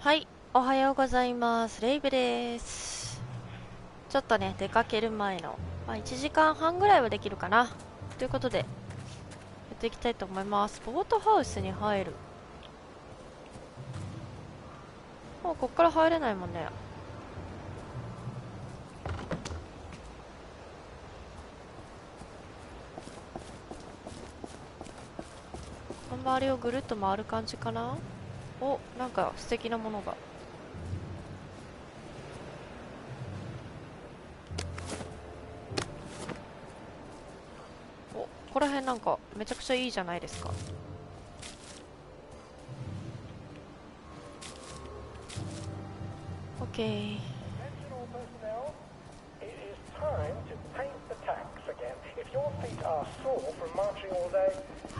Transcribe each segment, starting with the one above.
はい、おはようございます。レイブです。ちょっとね、出かける前の、1時間半ぐらいはできるかな。ということで、やっていきたいと思います。ボートハウスに入る。こっから入れないもんね。周りをぐるっと回る感じかな。お、なんか素敵なものが。お、ここら辺なんかめちゃくちゃいいじゃないですか。オッケー。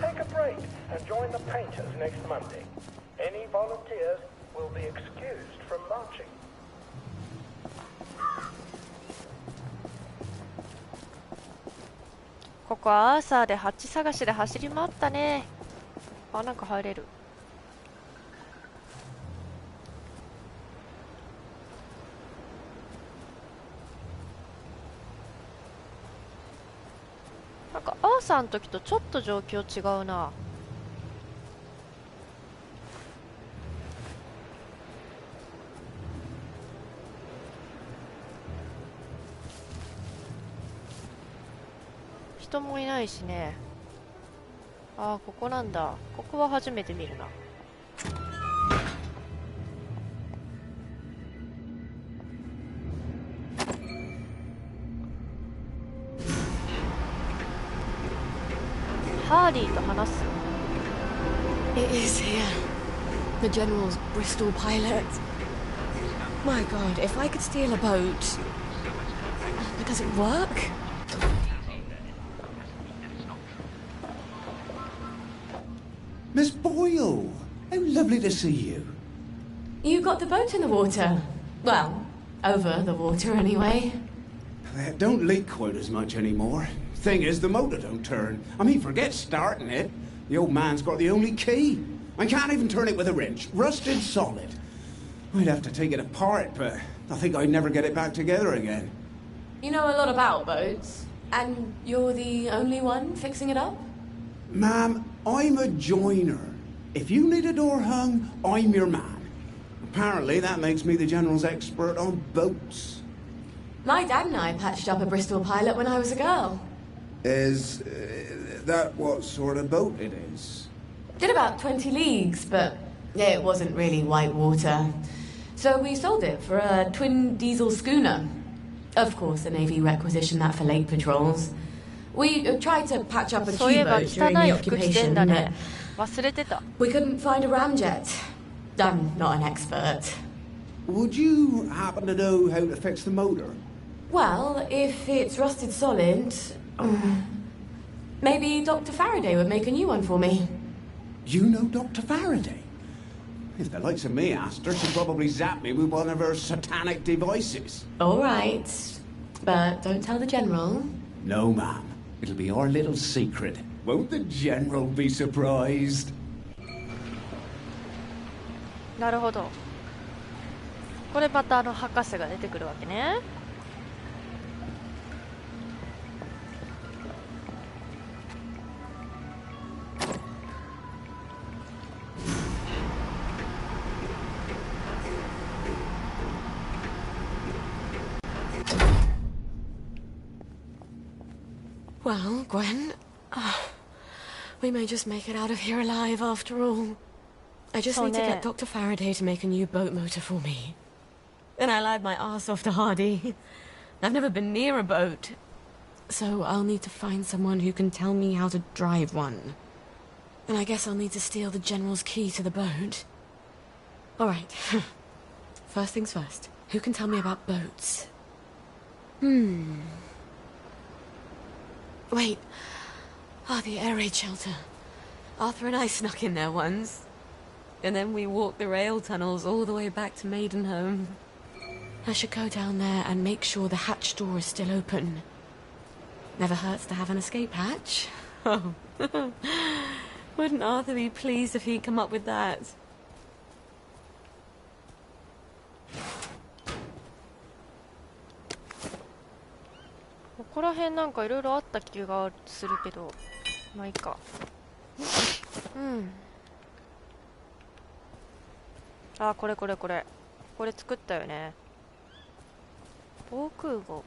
Take a break and join the painters next Monday. Any volunteers will be excused from marching. ここはアーサーでハッチ探しで走り回ったね。あ、なんか入れる。なんかアーサーの時とちょっと状況違うな。人もいないしね。ああ、ここなんだ。ここは初めて見るな。ハーディーと話す。 It is here. The General's Bristol pilot. My God, if I could steal a boat. But does it work? Miss Boyle! How lovely to see you. You got the boat in the water. Well, over the water anyway. It don't leak quite as much anymore. Thing is, the motor don't turn. I mean, forget starting it. The old man's got the only key. I can't even turn it with a wrench. Rusted solid. I'd have to take it apart, but I think I'd never get it back together again. You know a lot about boats. And you're the only one fixing it up? Ma'am, I'm a joiner. If you need a door hung, I'm your man. Apparently, that makes me the General's expert on boats. My dad and I patched up a Bristol pilot when I was a girl. Is that what sort of boat it is? Did about 20 leagues, but it wasn't really white water. So we sold it for a twin diesel schooner. Of course, the Navy requisitioned that for lake patrols. We tried to patch up a Q-boat during the occupation, but we couldn't find a ramjet. I'm not an expert. Would you happen to know how to fix the motor? Well, if it's rusted solid, maybe Dr. Faraday would make a new one for me. You know Dr. Faraday? If the likes of me asked her, she'd probably zap me with one of her satanic devices. All right, but don't tell the General. No, ma'am. It'll be our little secret. Won't the General be surprised? なるほど。これまた博士が出てくるわけね。Well, Gwen, we may just make it out of here alive after all. I just need to get Dr. Faraday to make a new boat motor for me. And I lied my arse off to Hardy. I've never been near a boat. So I'll need to find someone who can tell me how to drive one. And I guess I'll need to steal the General's key to the boat. All right. First things first. Who can tell me about boats? Wait. The air raid shelter. Arthur and I snuck in there once. And then we walked the rail tunnels all the way back to Maidenhome. I should go down there and make sure the hatch door is still open. Never hurts to have an escape hatch. Oh. Wouldn't Arthur be pleased if he'd come up with that? こら辺なんかいろいろあった気がするけど、まあいいか。うん。あ、これこれこれ。これ作ったよね。防空壕。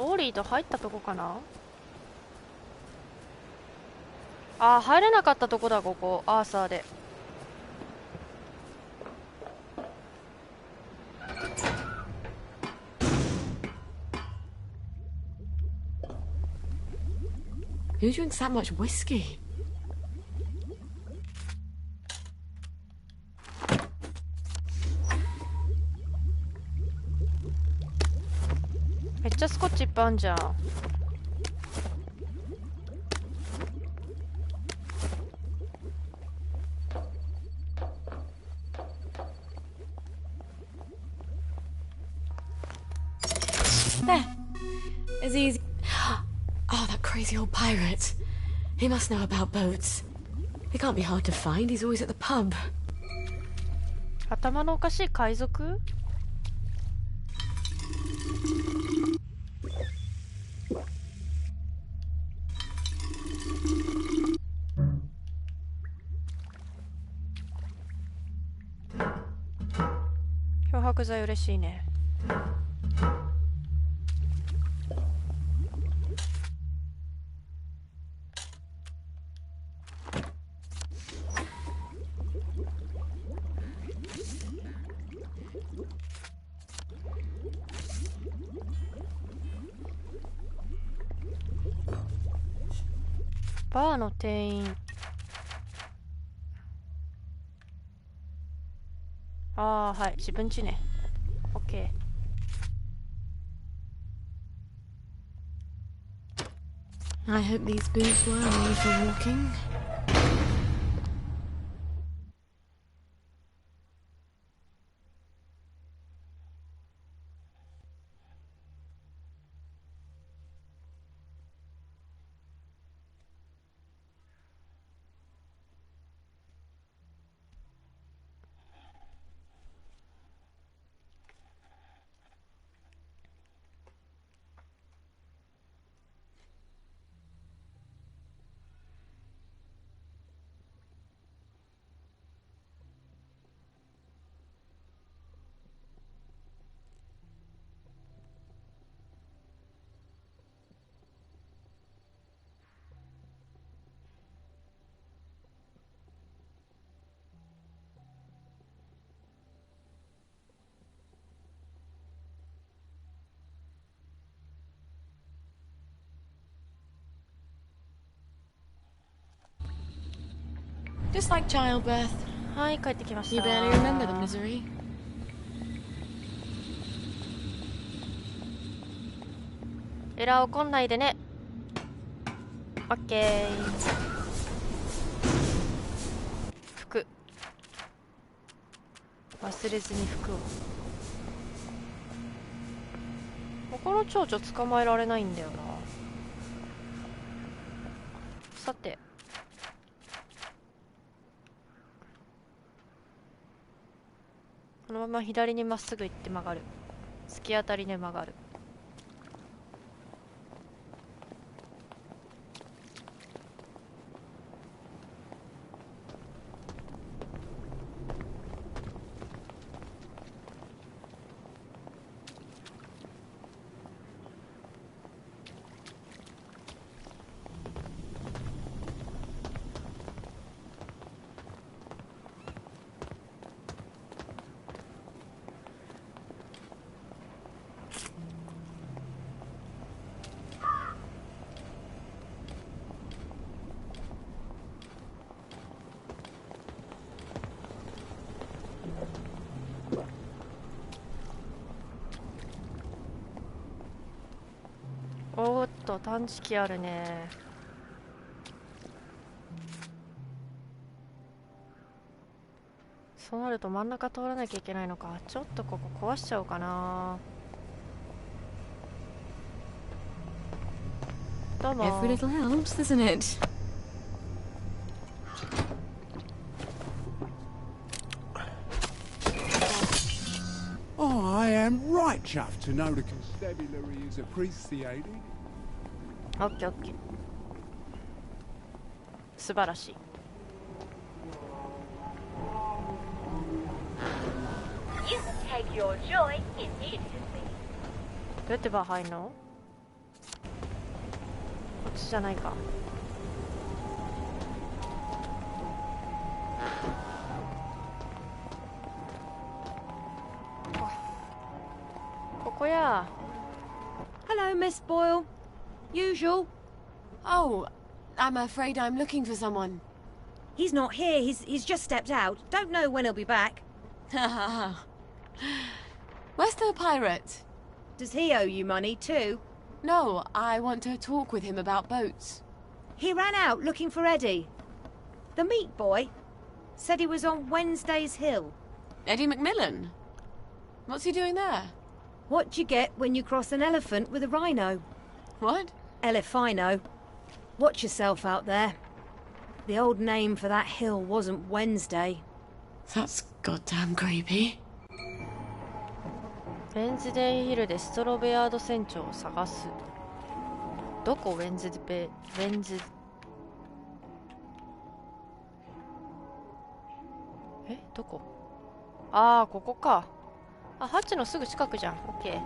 オーリーと入ったとこかな。あー、入れなかったとこだ、ここアーサーで。Who drinks that much whiskey?めっちゃスコッチいっぱいあんじゃん。There. It's easy. Oh, that crazy old pirate. He must know about boats. He can't be hard to find. He's always at the pub. 頭のおかしい海賊。漂白剤嬉しいね。バーの店員。ああ、はい、自分家ね。オッケー。I hope these boots were only for walking. Just like childbirth. ー。はい、帰ってきまし You た。 barely remember the misery. エラー怒んないでね。オッケー。服忘れずに服を。他の蝶々捕まえられないんだよな。さて、このまま左にまっすぐ行って曲がる。突き当たりで曲がる。おーっと、探知機あるね。そうなると真ん中通らなきゃいけないのか。ちょっとここ壊しちゃおうかな。どうも。 Every little helps, doesn't it? Oh, I am right chuffed to know the constabulary is appreciated. オッケーオッケー。素晴らしい。You take your joy immediately. どうやってバー入んの？こっちじゃないか。ここや。 Hello, Miss Boyle. Usual. Oh, I'm afraid I'm looking for someone. He's not here. He's just stepped out. Don't know when he'll be back. Where's the pirate? Does he owe you money too? No, I want to talk with him about boats. He ran out looking for Eddie. The meat boy said he was on Wednesday's Hill. Eddie McMillan? What's he doing there? What do you get when you cross an elephant with a rhino? What? Elephino. Watch yourself out there. The old name for that hill wasn't Wednesday. That's goddamn creepy. ウェンズデイヒルでストロベヤード船長を探す。どこ？ウェンズどこ？ああ、ここか。あ、ハッチのすぐ近くじゃん。オッケー。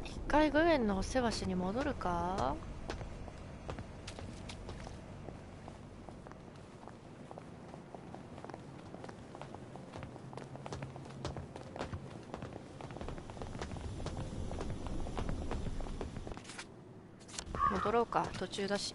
一回グエンのお世話しに戻るか。戻ろうか、途中だし。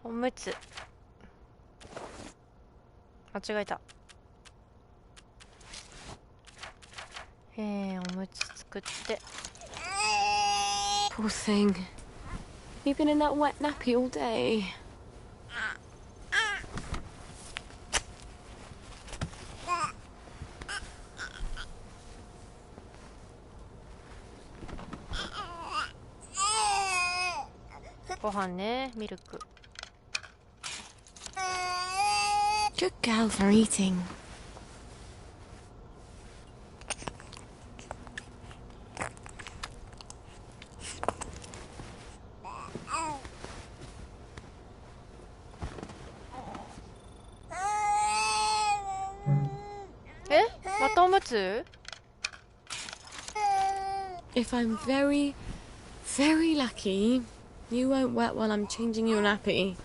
おむつ間違えた。おむつ作って。 Poor thing. You've been in that wet nappy all day.「ご飯ね、ミルク。 Good girl for eating. If I'm very, very lucky, you won't wet while I'm changing your nappy.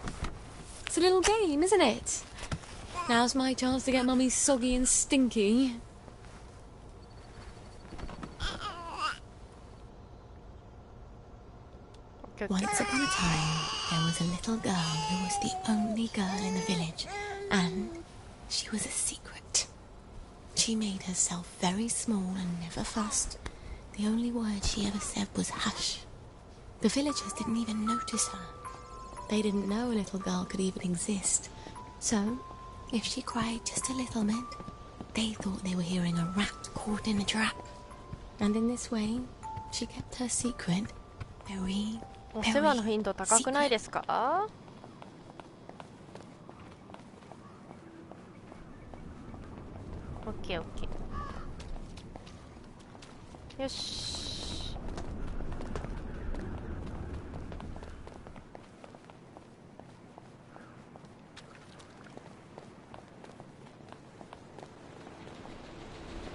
It's a little game, isn't it? Now's my chance to get Mummy soggy and stinky. Once upon a time, there was a little girl who was the only girl in the village, and she was a secret. She made herself very small and never fussed. The only word she ever said was hush. The villagers didn't even notice her. They didn't know a little girl could even exist. So, if she cried just a little bit, they thought they were hearing a rat caught in a trap. And in this way, She kept her secret very, お世話の頻度高くないですか？オッケーオッケー。よし。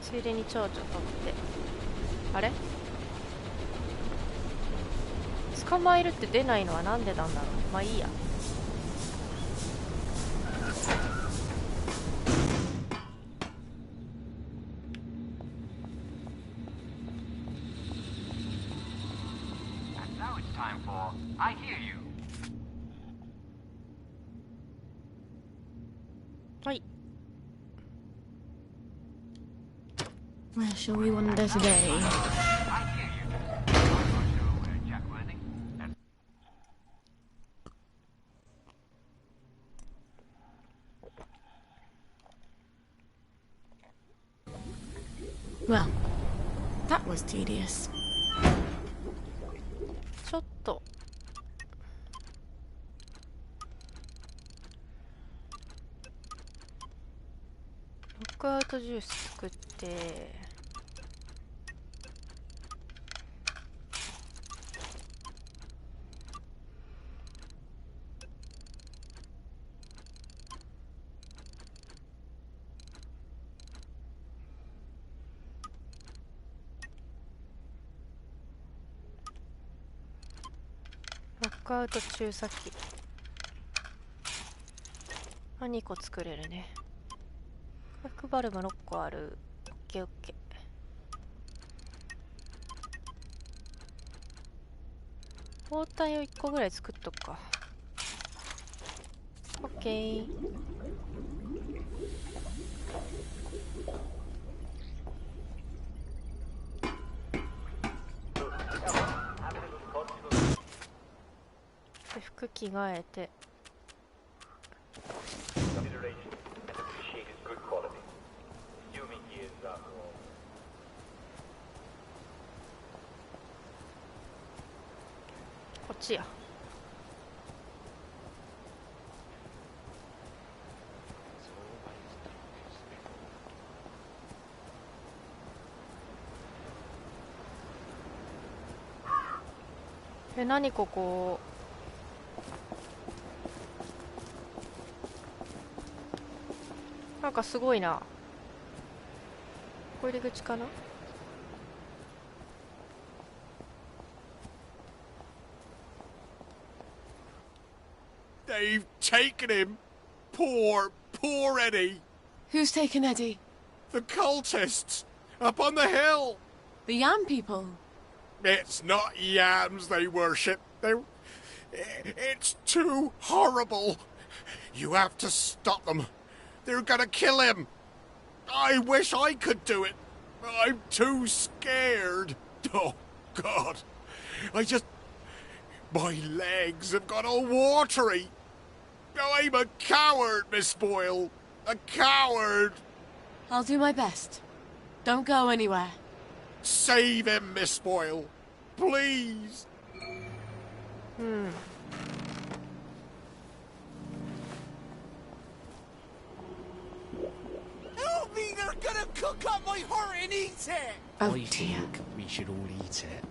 ついでに蝶々取って。あれ？捕まえるって出ないのはなんでなんだろう。まあいいや。はい。Where shall we wander today? Well, that was tedious. ちょっとロックアウトジュース作って、ロックアウト注射器2個作れるね。角バルブ6個ある。オッケーオッケー。包帯を1個ぐらい作っとくか。オッケー。で服着替えて。こっちや。何ここ。なんかすごいな。これ入り口かな。They've taken him. Poor Eddie. Who's taken Eddie? The cultists up on the hill. The Yam people? It's not yams they worship. It's too horrible. You have to stop them. They're gonna kill him. I wish I could do it. I'm too scared. Oh, God. My legs have got all watery. I'm a coward, Miss Boyle. A coward. I'll do my best. Don't go anywhere. Save him, Miss Boyle. Please. Help me! They're gonna cook up my heart and eat it! Oh, I dear. think we should all eat it.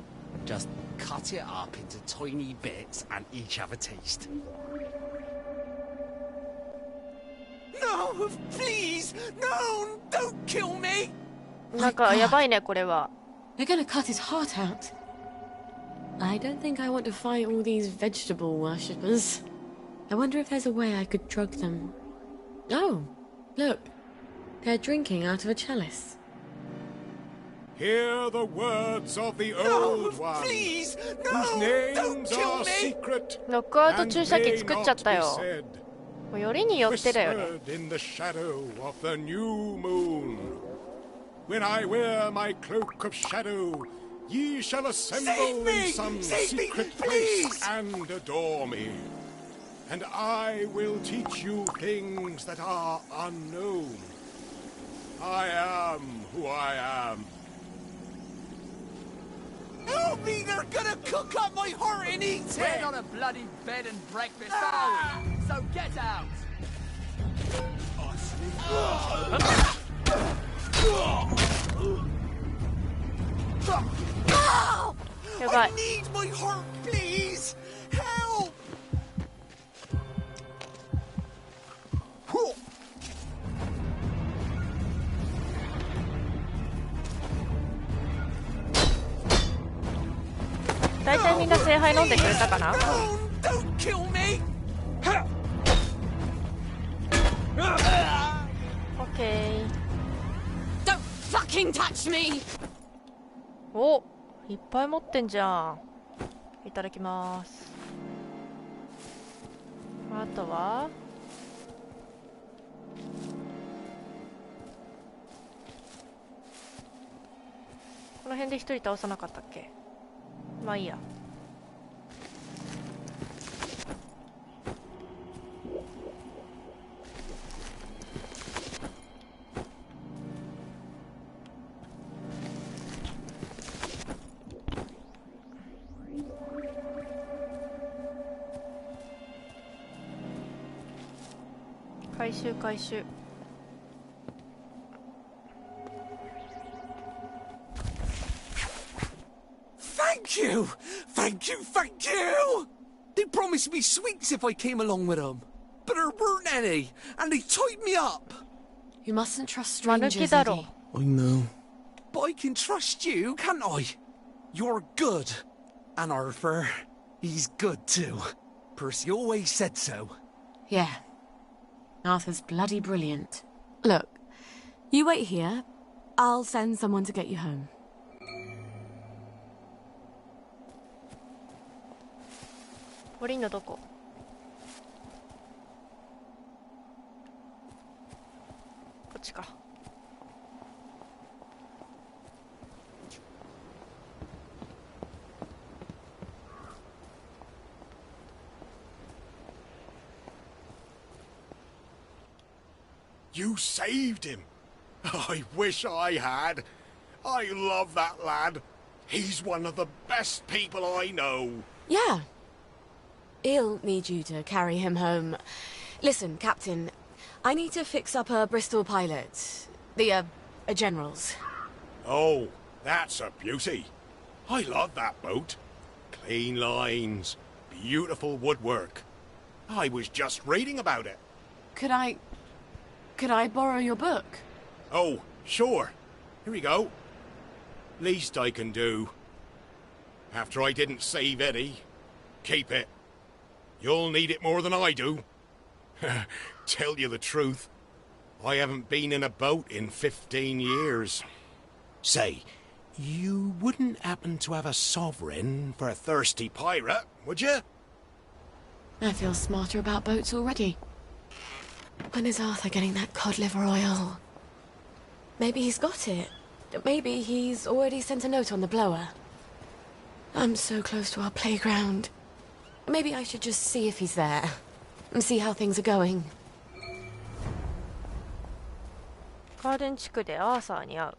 Just cut it up into tiny bits and each have a taste. No! Please! No! Don't kill me! なんかやばいねこれは。 They're gonna cut his heart out. I don't think I want to fight all these vegetable worshippers. I wonder if there's a way I could drug them. Oh, look. They're drinking out of a chalice. Hear the words of the old one. Please! Whose No! names Don't kill are me! secret ロックアウト and 注射器 may 作っちゃ not った be よ。 said. もうよりによってだよね。 Whispered in the shadow of the new moon. When I wear my cloak of shadow, ye shall assemble Save me! in some Save me, secret please! place and adore me. And I will teach you things that are unknown. I am who I am. Help me! They're gonna cook up my heart and eat it! We're not a bloody bed and breakfast, are we? So get out! I need my heart, please! Help! 大体みんな聖杯飲んでくれたかな。 Don't kill me! OK。 Don't fucking touch me! お、いっぱい持ってんじゃん。いただきます。あとはこの辺で一人倒さなかったっけ。まあいいや。回収回収。Thank you! Thank you! Thank you! They promised me sweets if I came along with them. But there weren't any, and they tied me up. You mustn't trust 間抜き strangers, だろ。 Eddie. I know. But I can trust you, can't I? You're good. And Arthur, he's good too. Percy always said so. Yeah. Arthur's bloody brilliant. Look, you wait here. I'll send someone to get you home. 降りんのどこ。こっちか。You saved him. I wish I had. I love that lad. He's one of the best people I know. Yeah. He'll need you to carry him home. Listen, Captain, I need to fix up a Bristol pilot. The, General's. Oh, that's a beauty. I love that boat. Clean lines, beautiful woodwork. I was just reading about it. Could I borrow your book? Oh, sure. Here we go. Least I can do. After I didn't save Eddie, keep it. You'll need it more than I do. Tell you the truth, I haven't been in a boat in 15 years. Say, you wouldn't happen to have a sovereign for a thirsty pirate, would you? I feel smarter about boats already. When is Arthur getting that cod liver oil? Maybe he's got it. Maybe he's already sent a note on the blower. I'm so close to our playground. Maybe I should just see if he's there. And see how things are going. ガーデン地区でアーサーに会う。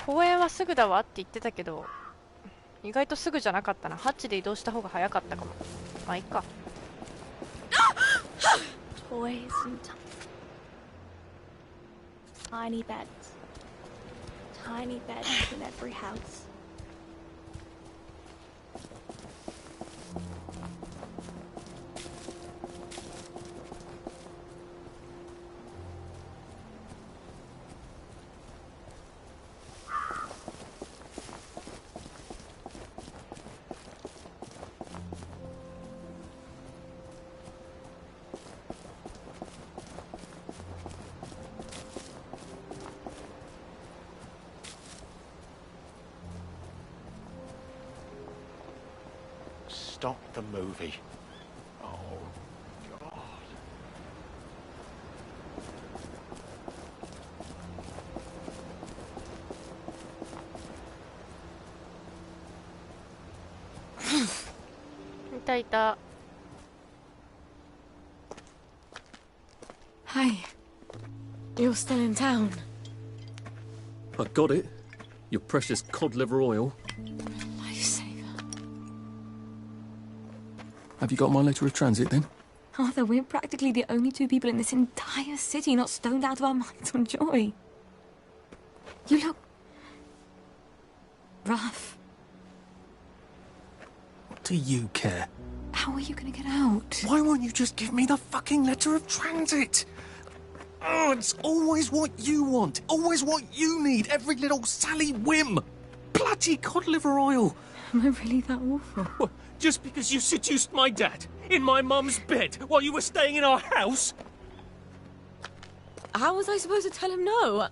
公園はすぐだわって言ってたけど、意外とすぐじゃなかったな。ハッチで移動した方が早かったかも。まあいいか。Toys and tiny beds. Tiny beds in every house. Stop the movie. Oh, God. いたいた。Hi. You're still in town. I got it. Your precious cod liver oil. Lifesaver. Have you got my letter of transit then? Arthur, we're practically the only two people in this entire city not stoned out of our minds on joy. You look rough. What do you care? How are you gonna get out? Why won't you just give me the fucking letter of transit? Oh, it's always what you want. Always what you need. Every little Sally whim. Bloody cod liver oil. Am I really that awful? What, just because you seduced my dad in my mum's bed while you were staying in our house? How was I supposed to tell him no?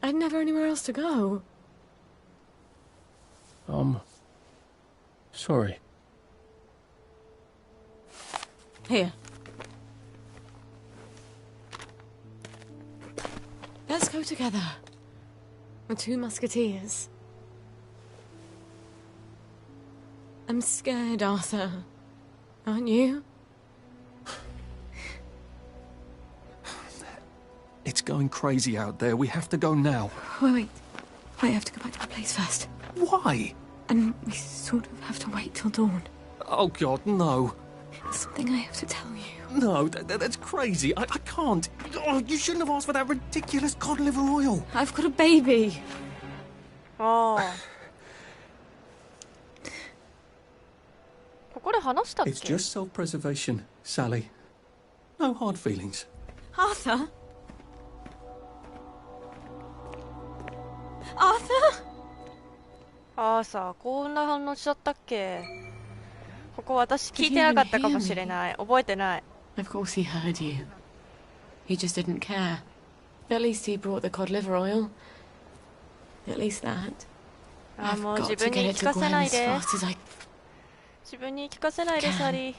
I'd never anywhere else to go. Sorry. Here. Let's go together. We're two musketeers. I'm scared, Arthur. Aren't you? It's going crazy out there. We have to go now. Wait. I have to go back to my place first. Why? And we sort of have to wait till dawn. Oh, God, no. It's something I have to tell you. No, that's crazy. I can't. Oh, you shouldn't have asked for that ridiculous cod liver oil. I've got a baby. Oh. ここで話したっけ? It's just self-preservation, Sally. No hard feelings. Arthur? Arthur? ああさ、こんな反応しちゃったっけ。ここ私聞いてなかったかもしれない。覚えてない。Of course he heard you. He just didn't care. At least he brought the cod liver oil. At least that. ああ、もう I've 自 got 分 to に get 言い it 聞 to かせな Gwen い as で。 fast as I 自分に聞かせないで、サリー。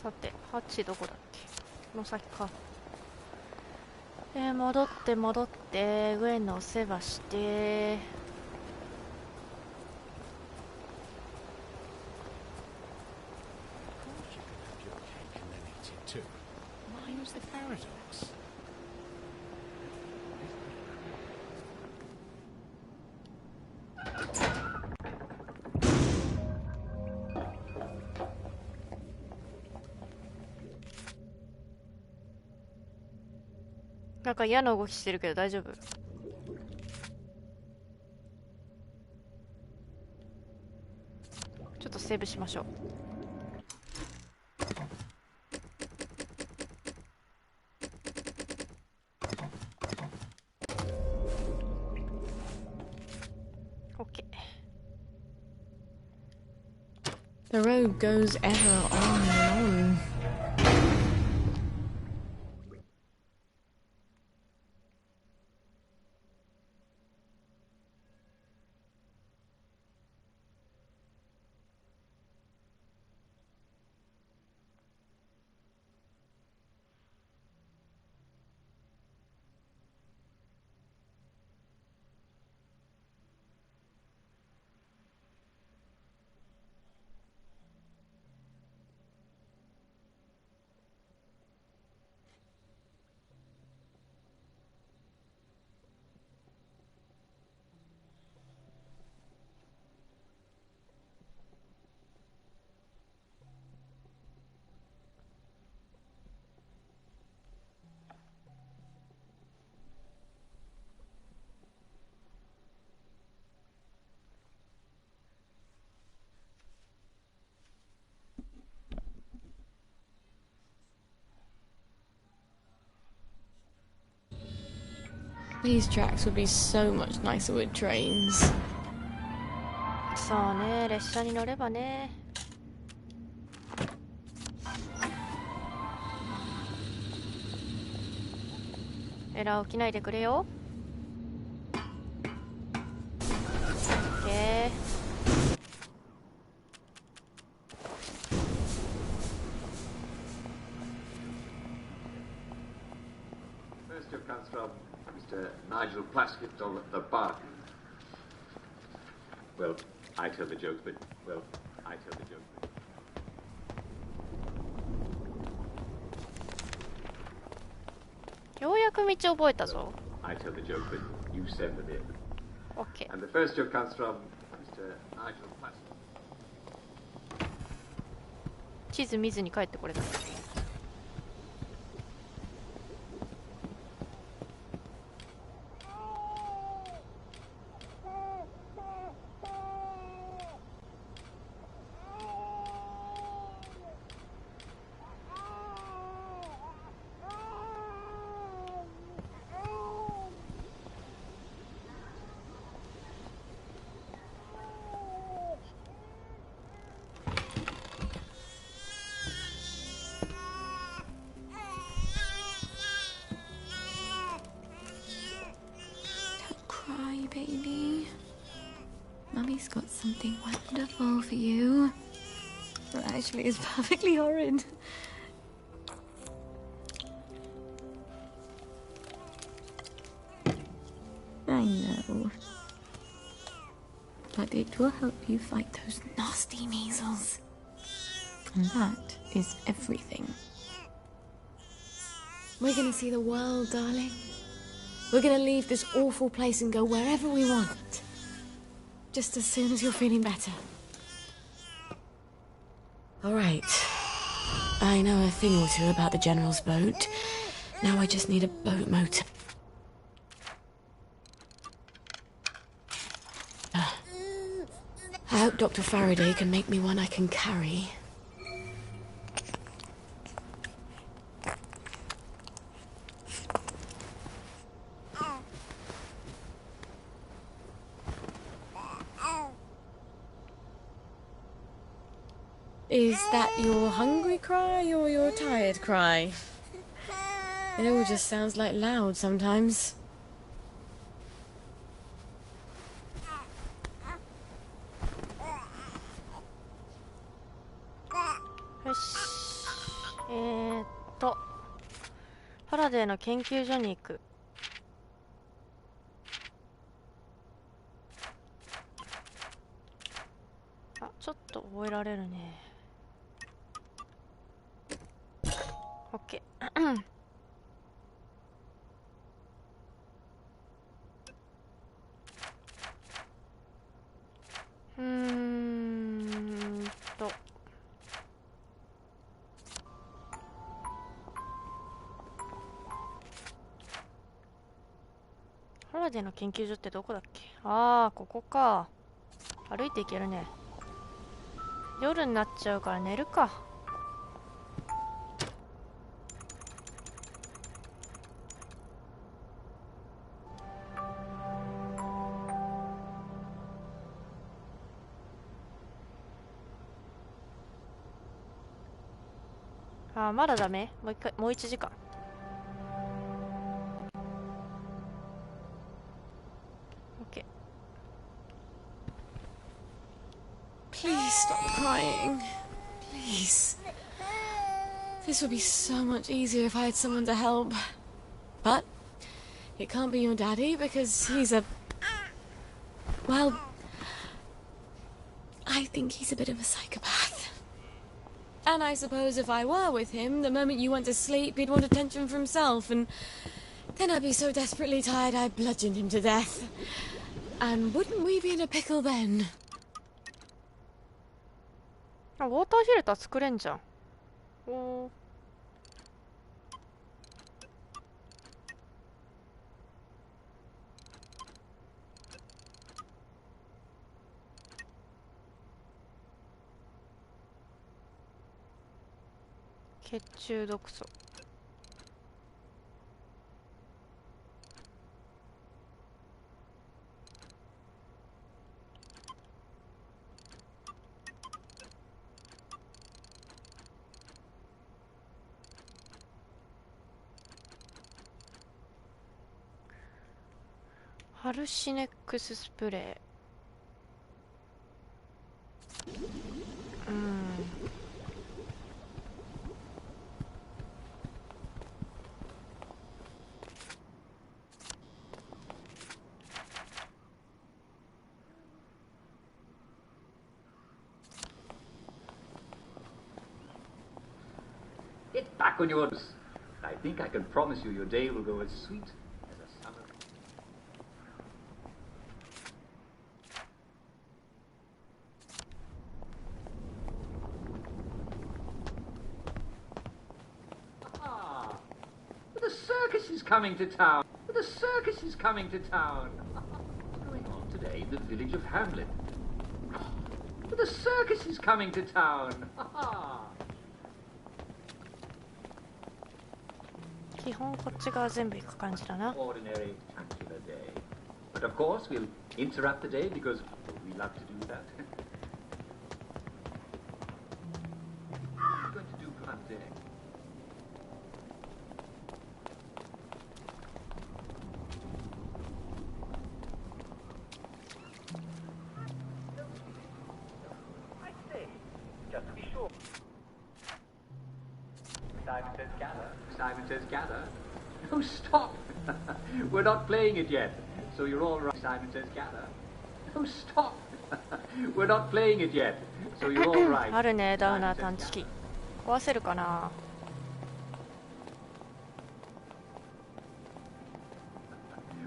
さて、ハッチどこだっけ。この先か。戻って戻って、グエンのお世話して。Mine's the paradox. なんか嫌な動きしてるけど大丈夫？ちょっとセーブしましょう。OK。The road goes ever on and on. These tracks would be so much nicer with trains. そうね、列車に乗ればね。エラー起きないでくれよ。オッケー。First joke comes from Mr. Nigel Plaskett of the Bargain. Well, I tell the jokes, but I tell the jokes. ようやく道覚えたぞ。I tell the joke, but you send them in. Okay. And the first joke comes from Mr. Nigel Plaskett. 地図見ずに帰ってこれた。Baby, Mummy's got something wonderful for you. Well, actually, it's perfectly horrid. I know. But it will help you fight those nasty measles. And that is everything. We're gonna see the world, darling. We're gonna leave this awful place and go wherever we want. Just as soon as you're feeling better. Alright. I know a thing or two about the General's boat. Now I just need a boat motor. I hope Dr. Faraday can make me one I can carry. Is that your hungry cry or your tired cry? It all just sounds like loud sometimes. Yes. ファラデーの研究所に行く。あ、ちょっと覚えられるね。オッケー。ファラデーの研究所ってどこだっけ？ああ、ここか。歩いて行けるね。夜になっちゃうから寝るか。ああ、まだダメ？もう一回、もう1時間。OK。Please stop crying. Please. This would be so much easier if I had someone to help. But it can't be your daddy because he's a... Well, I think he's a bit of a psychopath. And I suppose if I were with him, the moment you went to sleep, he'd want attention for himself, and then I'd be so desperately tired I'd bludgeon him to death. And wouldn't we be in a pickle then? あ、ウォーターフィルター作れんじゃん。おー。血中毒素。ハルシネックススプレー。Get back on yours. I think I can promise you your day will go as sweet as a summer. Ah, the circus is coming to town. The circus is coming to town. What's going on today in the village of Hamlet? The circus is coming to town. Ah. 基本こっち側全部行く感じだな。 Ordinary, tranquil day. But of course, we'll interrupt the day because we love to do that. What are you going to do for that day? I see. Just to be sure. Simon says gather. Simon says gather. No, stop! We're not playing it yet, so you're all right. Simon says gather. No, stop! We're not playing it yet, so you're all right. あるね、ダウナー探知機。壊せるかな。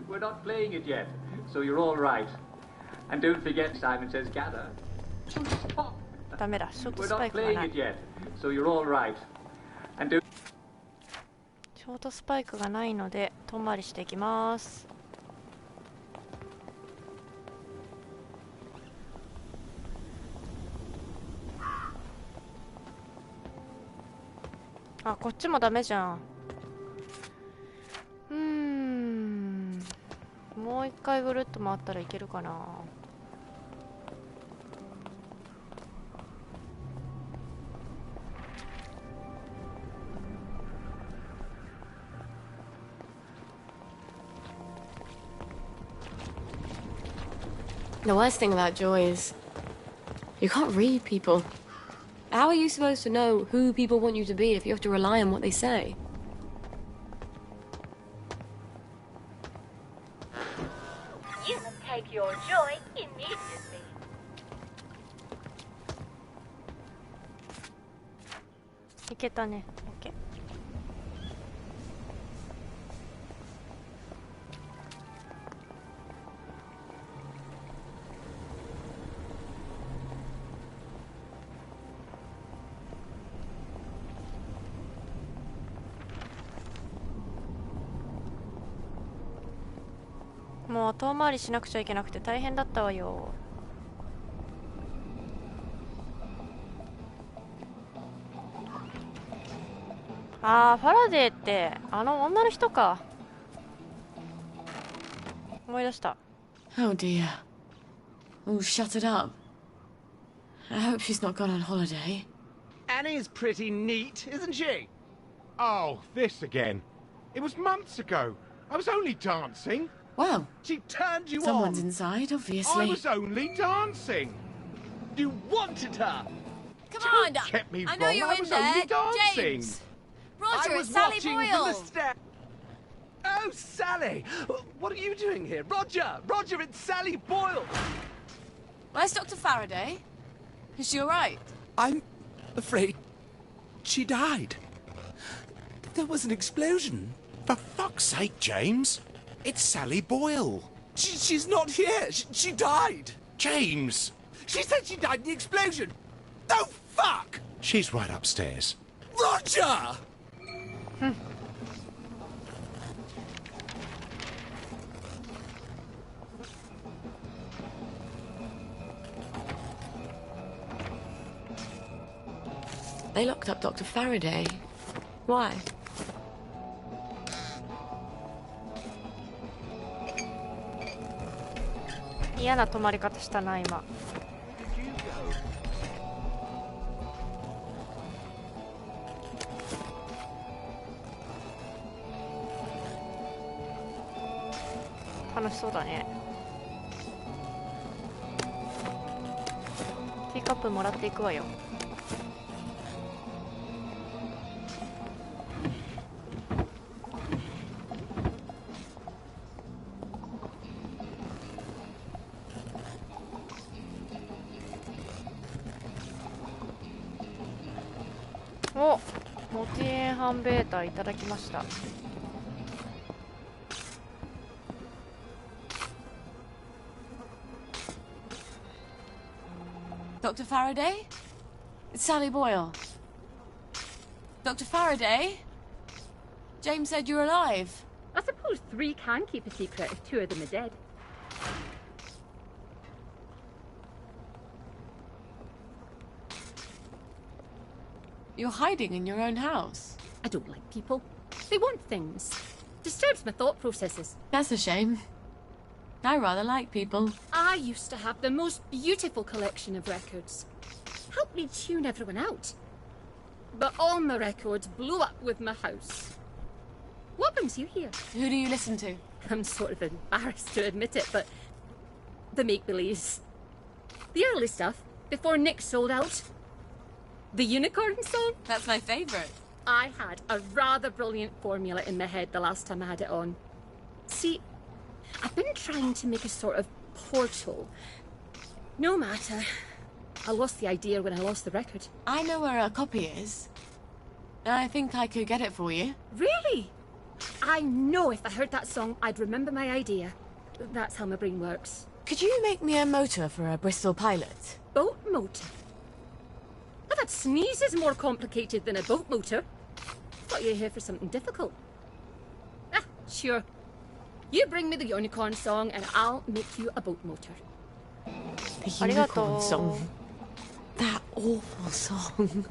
We're not playing it yet, so you're all right. And don't forget, Simon says gather. No, stop! ダメだ、ショート We're スパ not イクが playing ない。 it yet, so you're all right. And don't ショートスパイクがないので遠回りしていきます。あ、こっちもダメじゃん。もう一回ぐるっと回ったらいけるかな。The worst thing about Joy is you can't read people. How are you supposed to know who people want you to be if you have to rely on what they say? You take your joy immediately. いけたね。OK。もう遠回りしなくちゃいけなくて大変だったわよ。あー、ファラデーってあの女の人か。思い出した。 Oh dear. Oh, shut it up. I hope she's not gone on holiday. Annie's pretty neat, isn't she? Oh, this again. It was months ago. I was only dancing. Well, she turned you someone's on. Inside, obviously. I was only dancing. You wanted her. Come on, Get me I know wrong. you're I in was there, only dancing. James. Roger, I was it's Sally watching Boyle. from the step. Oh, Sally! What are you doing here? Roger! Roger, it's Sally Boyle! Where's Dr. Faraday? Is she alright? I'm afraid she died. There was an explosion. For fuck's sake, James. It's Sally Boyle. She's not here. She died. James! She said she died in the explosion. No, fuck! She's right upstairs. Roger! They locked up Dr. Faraday. Why?嫌な止まり方したな今。楽しそうだね。ティーカップもらっていくわよ。お、モティエンハンベータいただきました。Dr. Faraday? It's Sally Boyle. Dr. Faraday? James said you're alive. I suppose 3 can keep a secret if 2 of them are dead. You're hiding in your own house. I don't like people. They want things. Disturbs my thought processes. That's a shame. I rather like people. I used to have the most beautiful collection of records. Helped me tune everyone out. But all my records blew up with my house. What brings you here? Who do you listen to? I'm sort of embarrassed to admit it, but the make-believes. The early stuff, before Nick sold out. The Unicorn song? That's my favourite. I had a rather brilliant formula in my head the last time I had it on. See, I've been trying to make a sort of portal. No matter. I lost the idea when I lost the record. I know where a copy is. I think I could get it for you. Really? I know if I heard that song, I'd remember my idea. That's how my brain works. Could you make me a motor for a Bristol Pilot? Boat motor? Well, that sneeze is more complicated than a boat motor. Thought you were here for something difficult. Ah, sure. You bring me the Unicorn song and I'll make you a boat motor. The Unicorn song? That awful song.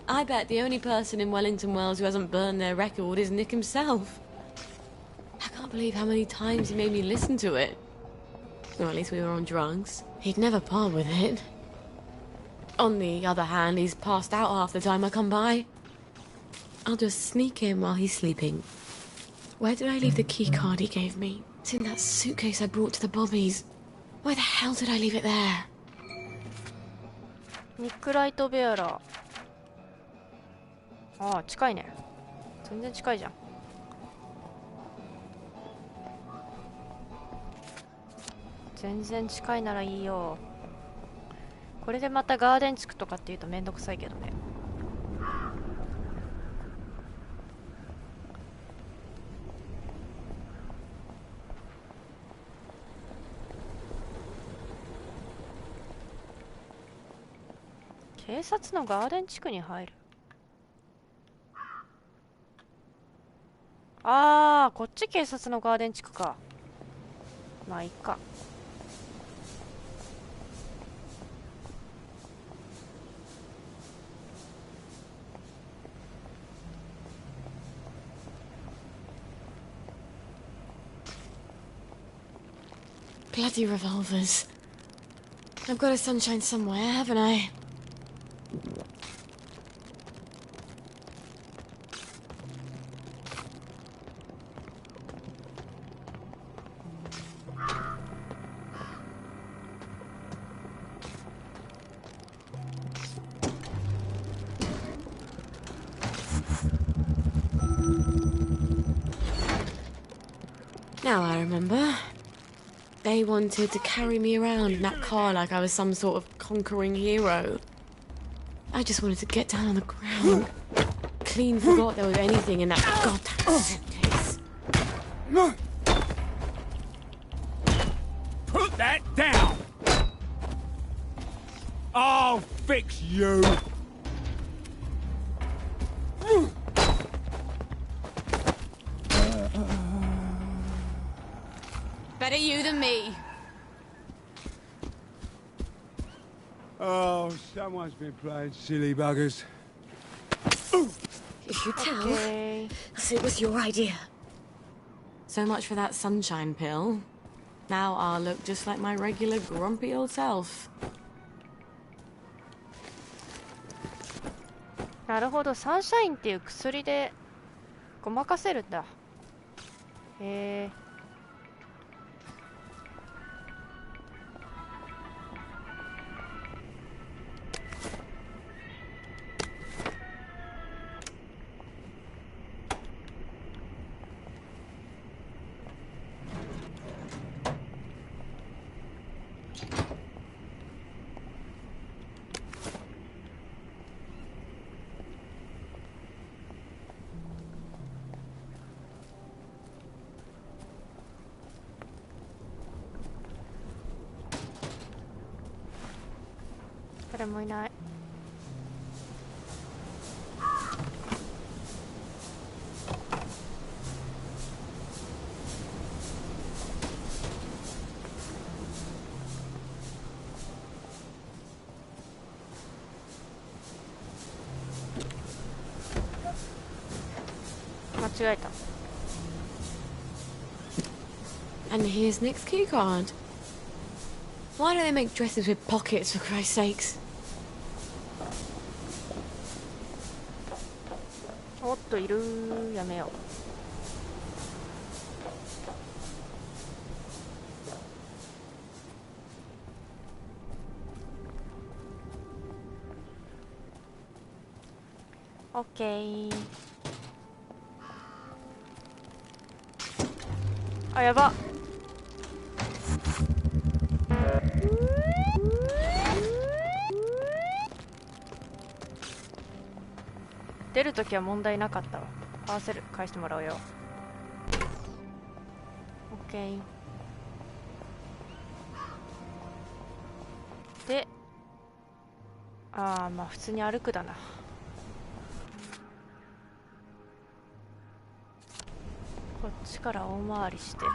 I bet the only person in Wellington Wells who hasn't burned their record is Nick himself. I can't believe how many times he made me listen to it. Or at least we were on drugs. He'd never part with it. On the other hand, he's passed out half the time I come by. I'll just sneak in while he's sleeping. Where did I leave the key card he gave me? It's in that suitcase I brought to the Bobbies. Why the hell did I leave it there? ニックライトベアラー。ああ、近いね。全然近いじゃん。全然近いならいいよ。これでまたガーデン地区とかっていうとめんどくさいけどね。警察のガーデン地区に入る。ああ、こっち警察のガーデン地区か。まあいいか。Bloody revolvers. I've got a sunshine somewhere, haven't I? Now I remember. They wanted to carry me around in that car like I was some sort of conquering hero. I just wanted to get down on the ground. Clean forgot there was anything in that goddamn suitcase. Put that down! I'll fix you! Better you than me. Oh, someone's been playing silly buggers. You should tell. Okay. It was your idea. So much for that sunshine pill. Now I'll look just like my regular grumpy old self. なるほど、サンシャインっていう薬でごまかせるんだ。へえ。誰もいない。間違えた。 And here's Nick's key card. Why do they make dresses with pockets, for Christ's sakes? おっといる。やめよう。オッケー。あ、やば。出るときは問題なかったわ。パーセル返してもらうよ。オッケー。で、まあ普通に歩くだな。こっちから大回りして。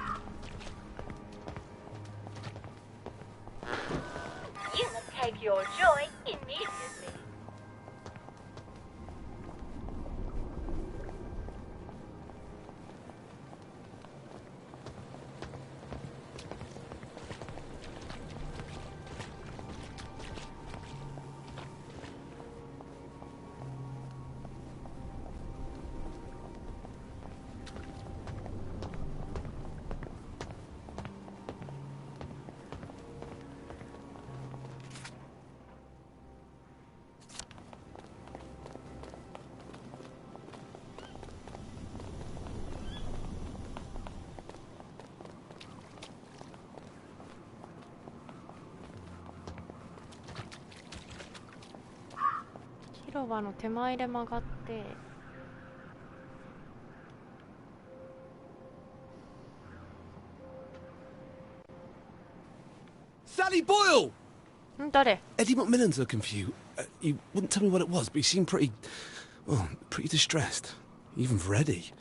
You must take your joy immediately. 広場の手前で曲がって。Sally Boyle! ん、誰？ Eddie McMillan's looking for you. You wouldn't tell me what it was, but you seemed pretty distressed. Even for Eddie.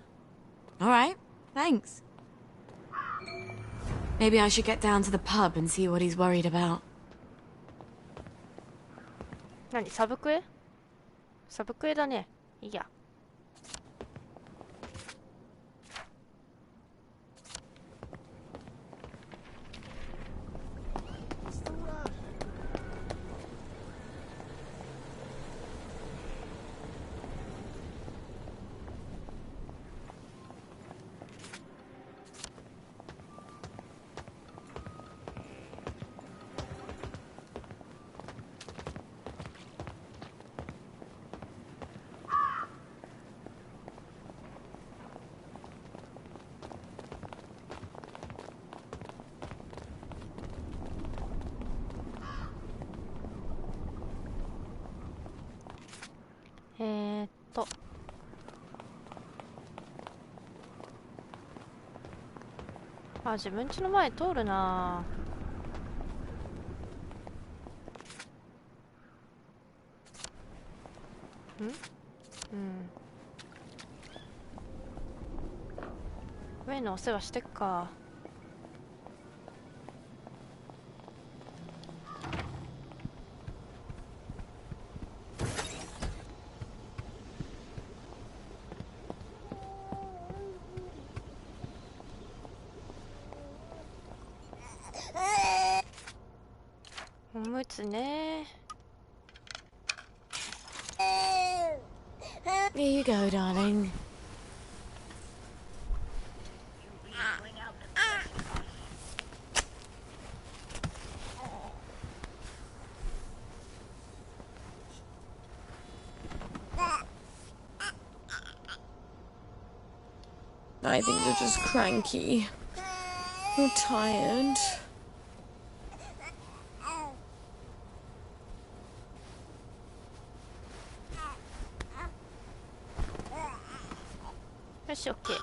All right, thanks. Maybe I should get down to the pub and see what he's worried about. 何？サブクエ？サブクエだね。いいや。あ、自分家の前通るな。うん。上のお世話してっか。おむつね。 Here you go, darling. I think you're just cranky. You're tired. Yes, okay.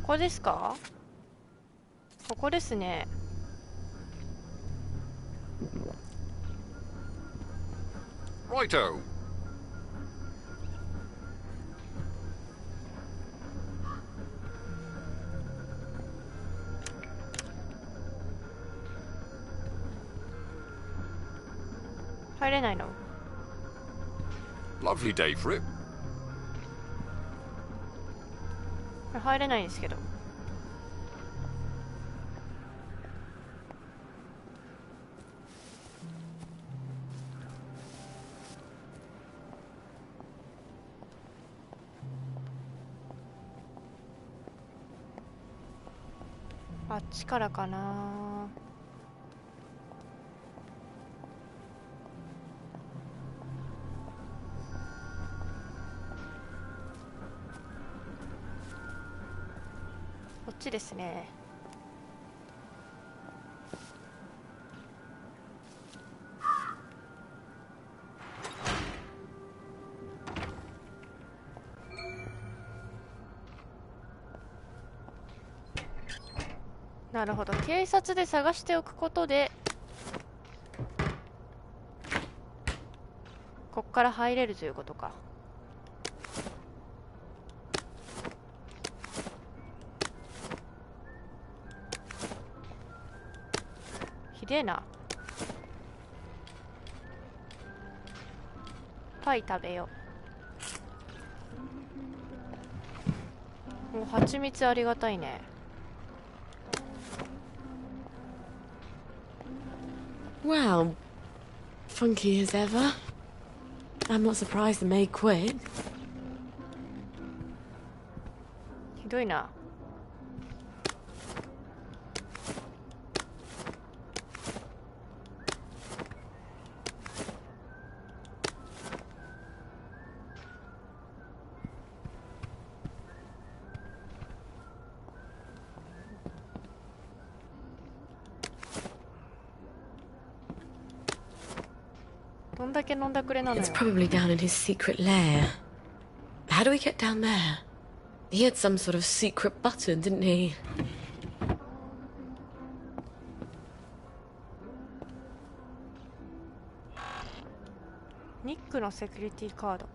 こですか？ここですね。Righto. 入れないの？ Lovely day for it. 入れないんですけど。あっちからかな。こっちですね。なるほど、警察で探しておくことでこっから入れるということか。ひでえな。パイ食べよう。もう蜂蜜ありがたいね。Well, funky as ever. I'm not surprised the maid quit. ひどいな。どんだけ飲んだくれなのよ。 It's probably down in his secret lair. How do we get down there? He had some sort of secret button, didn't he? ニックのセキュリティカード。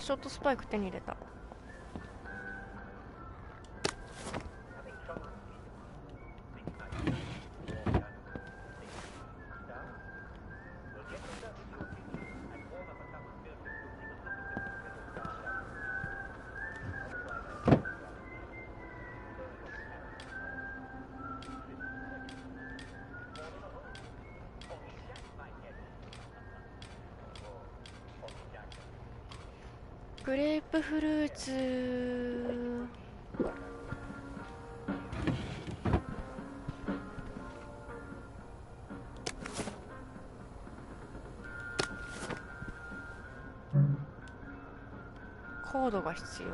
ショートスパイク手に入れた。グレープフルーツ。コードが必要。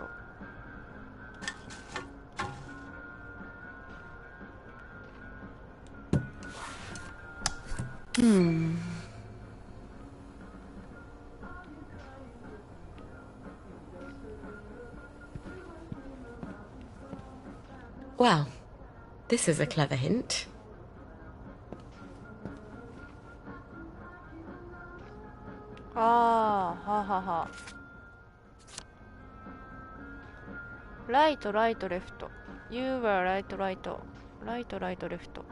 Well, this is a clever hint. ああ、はあはあはあ。ライト、ライト、レフト。You were right, right. ライト、ライト、レフト。ん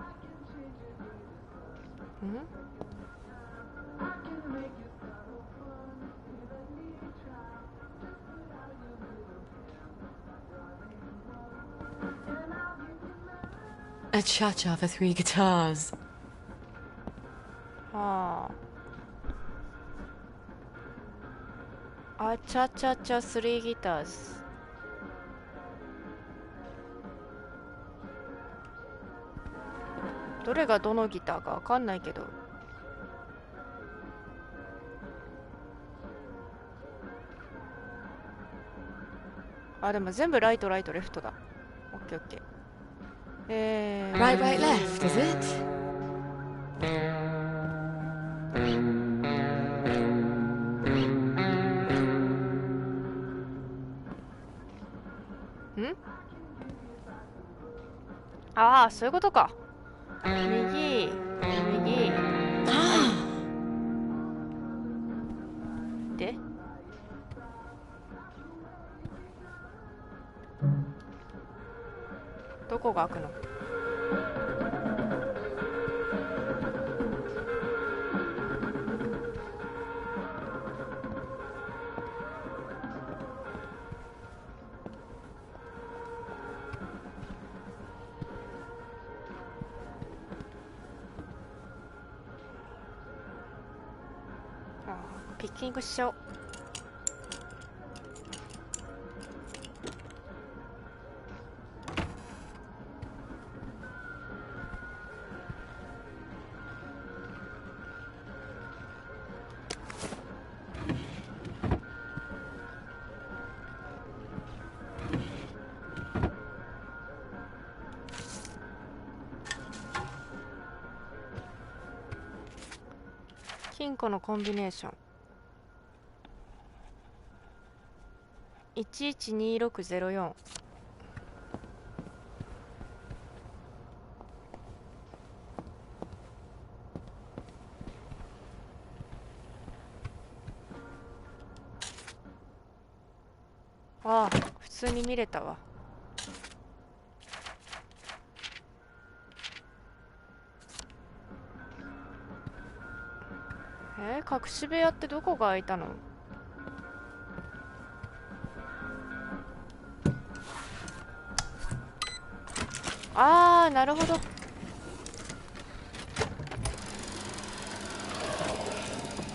A cha-cha for 3 guitars. はあ。あちゃちゃちゃ3ギターズ。どれがどのギターかわかんないけど。あ、でも全部ライトライトレフトだ。オッケーオッケー。Right, right, left, is it?ん？ああ、そういうことか。右、右。で、どこが開くの？ピッキングしちゃおう。金庫のコンビネーション112604。ああ、普通に見れたわ。隠し部屋ってどこが開いたの？あー、なるほど。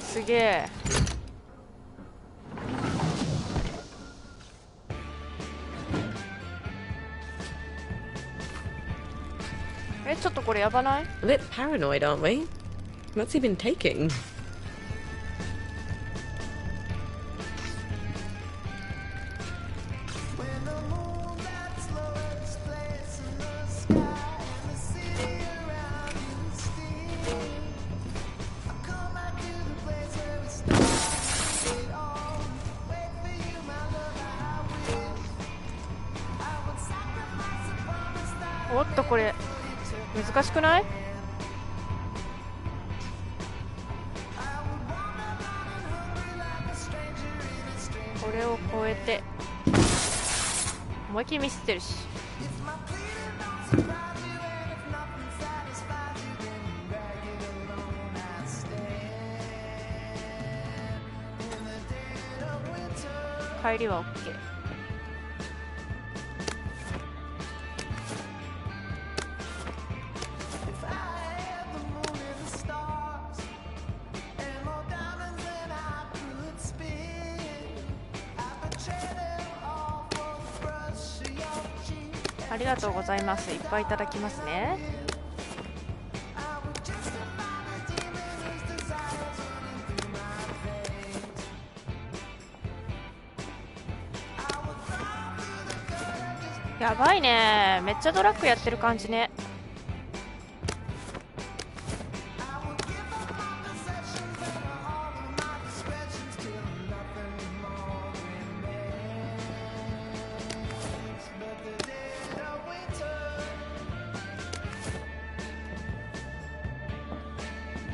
すげえ。ちょっとこれやばない？ A bit paranoid, aren't we? What's he been taking?おっと、これ難しくない？これを越えて思いっきりミスってるし。帰りは OK。ありがとうございます。いっぱいいただきますね。やばいね。めっちゃドラッグやってる感じね。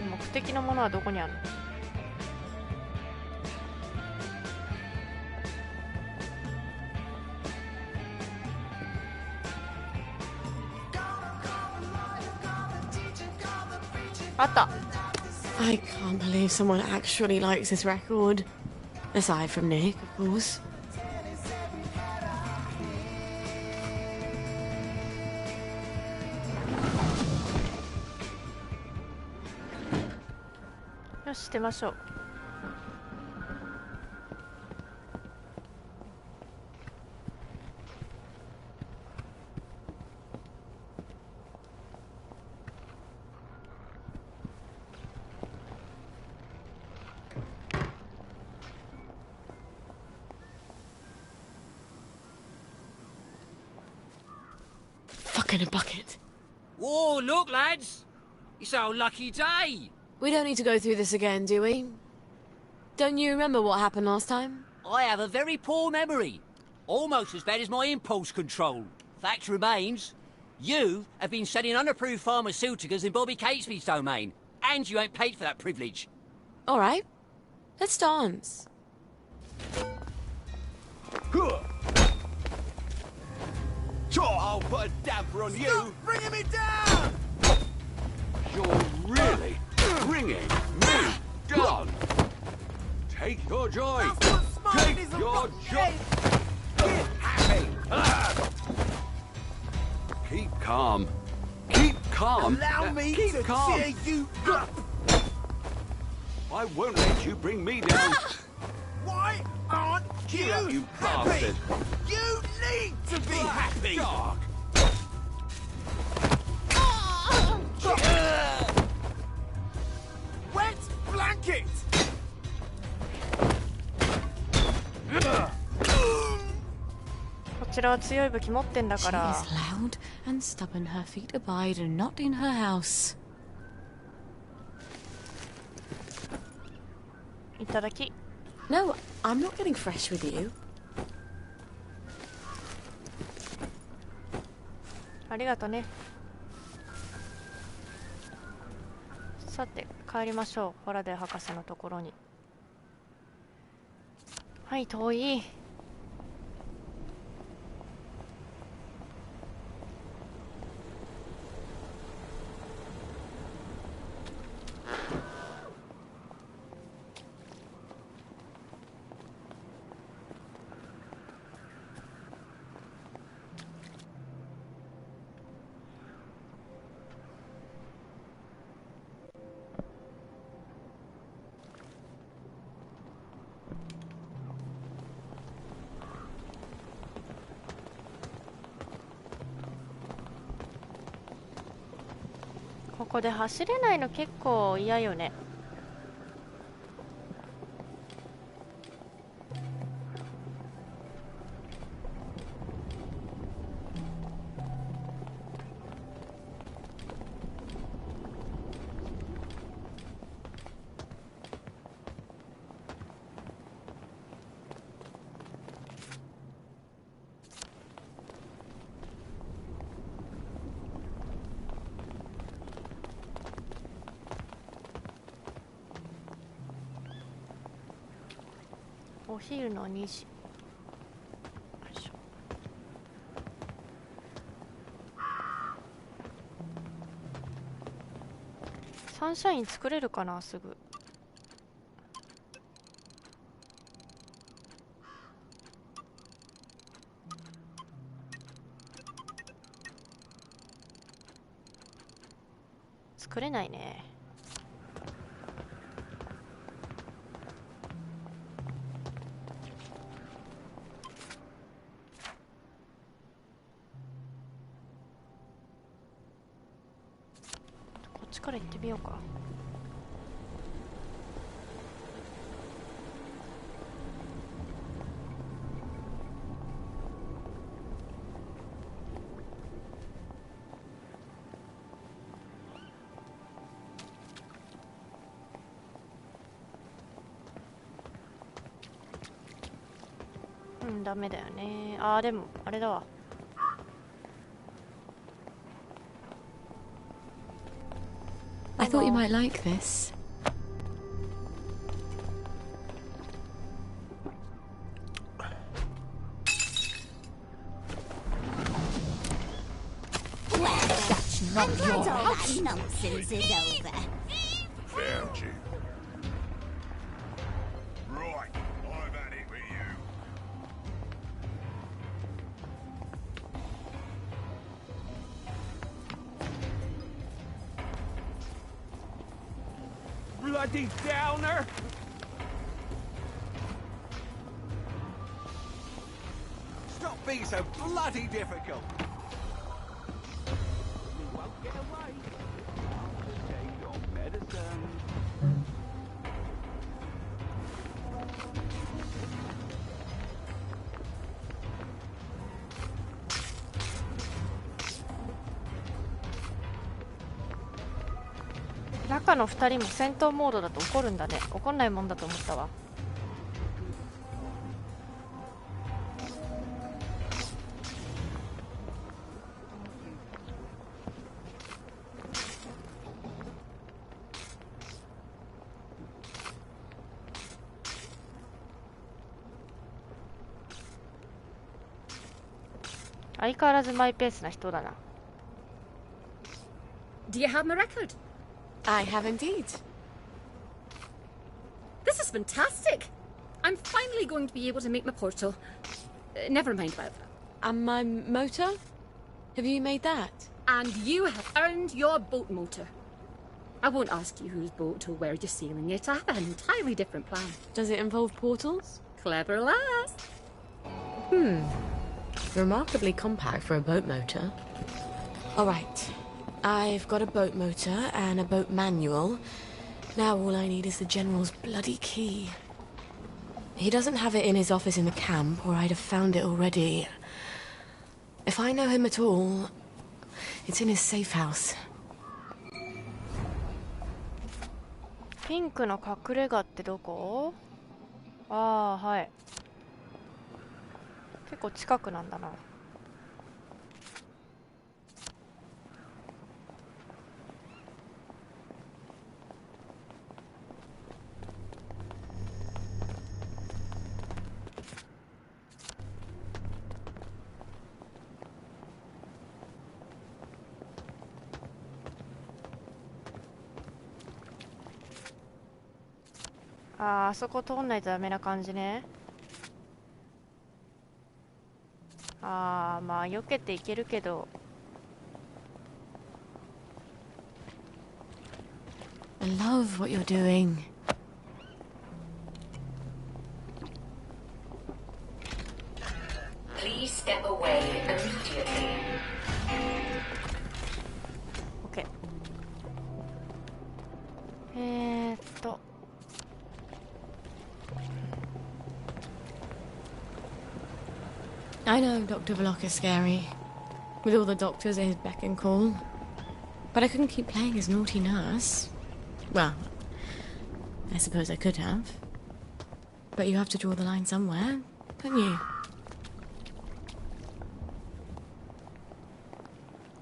目的のものはどこにあるの？あった。 I can't believe someone actually likes this record. Aside from Nick, of course. よし、捨てましょう。duck in a bucket. Whoa, look, lads! It's our lucky day! We don't need to go through this again, do we? Don't you remember what happened last time? I have a very poor memory. Almost as bad as my impulse control. Fact remains, you have been selling unapproved pharmaceuticals in Bobby Catesby's domain, and you ain't paid for that privilege. All right. Let's dance. I'll put a damper on you. Stop bringing me down! You're really bringing me down. Take your joy. Take your joy. Get happy. Keep calm. Keep calm. Allow me Keep to calm. cheer you up. I won't let you bring me down. Why aren't Cheer up, you bastard. You need to be happy! Dog. Wet blanket! こちらは強い武器持ってんだか She ら is loud and stubborn. Her feet abide and not in her house. いただき No, I'm not getting fresh with you. ありがとね。さて帰りましょう。ファラデー博士のところに。はい、遠い。ここで走れないの結構嫌よね。お昼の2時。サンシャイン作れるかな、すぐ。作れないね。こっちから行ってみようか。うん、ダメだよね。あー、でもあれだわ。I thought you might like this. That's not your house. Nonsense is over. Found you. Right, I've had it with you. Bloody downer! Stop being so bloody difficult! You won't get away. Take your medicine. 中の2人も戦闘モードだと怒るんだね。怒んないもんだと思ったわ。相変わらずマイペースな人だな。Do you have my record? I have indeed. This is fantastic. I'm finally going to be able to make my portal. Never mind about that. And my motor? Have you made that? And you have earned your boat motor. I won't ask you whose boat or where you're sailing it. I have an entirely different plan. Does it involve portals? Clever lass. Remarkably compact for a boat motor. Alright, I've got a boat motor and a boat manual. Now all I need is the General's bloody key. He doesn't have it in his office in the camp, or I'd have found it already. If I know him at all, it's in his safe house. ピンクの隠れ家ってどこ？ああ、はい。結構近くなんだな。あそこ通んないとダメな感じね。まあ避けていけるけど。I love what you're doing. Please step away immediately. OK。I know Dr. Vlock is scary, with all the doctors at his beck and call. But I couldn't keep playing his naughty nurse. Well, I suppose I could have. But you have to draw the line somewhere, don't you?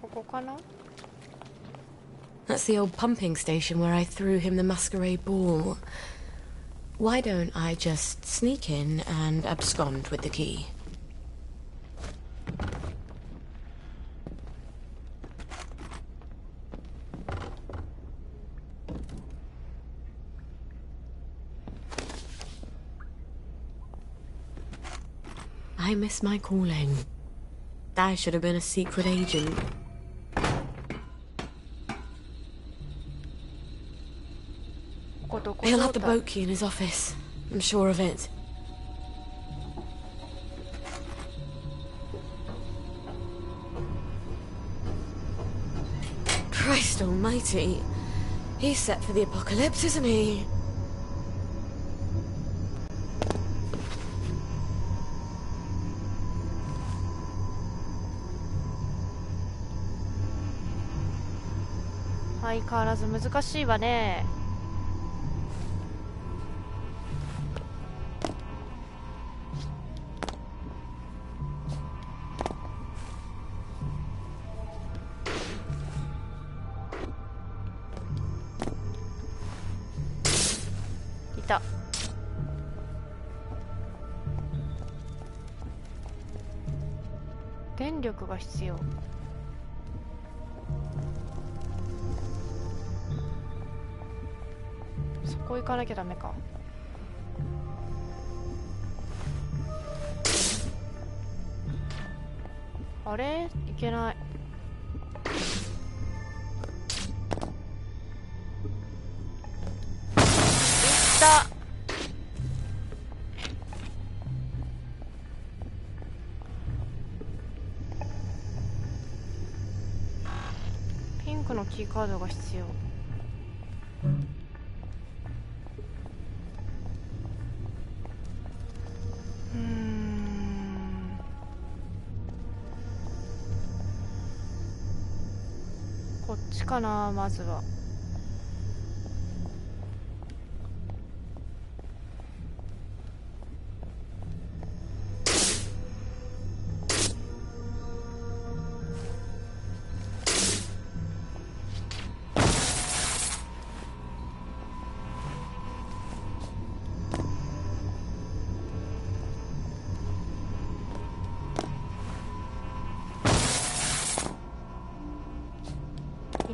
ここかな？ That's the old pumping station where I threw him the masquerade ball. Why don't I just sneak in and abscond with the key? I miss my calling. I should have been a secret agent. He'll have the boat key in his office. I'm sure of it. Christ almighty. He's set for the apocalypse, isn't he?相変わらず難しいわね。いた。電力が必要。そこ行かなきゃダメか。あれ？いけない。いった。ピンクのキーカードが必要。こっちかな、まずは。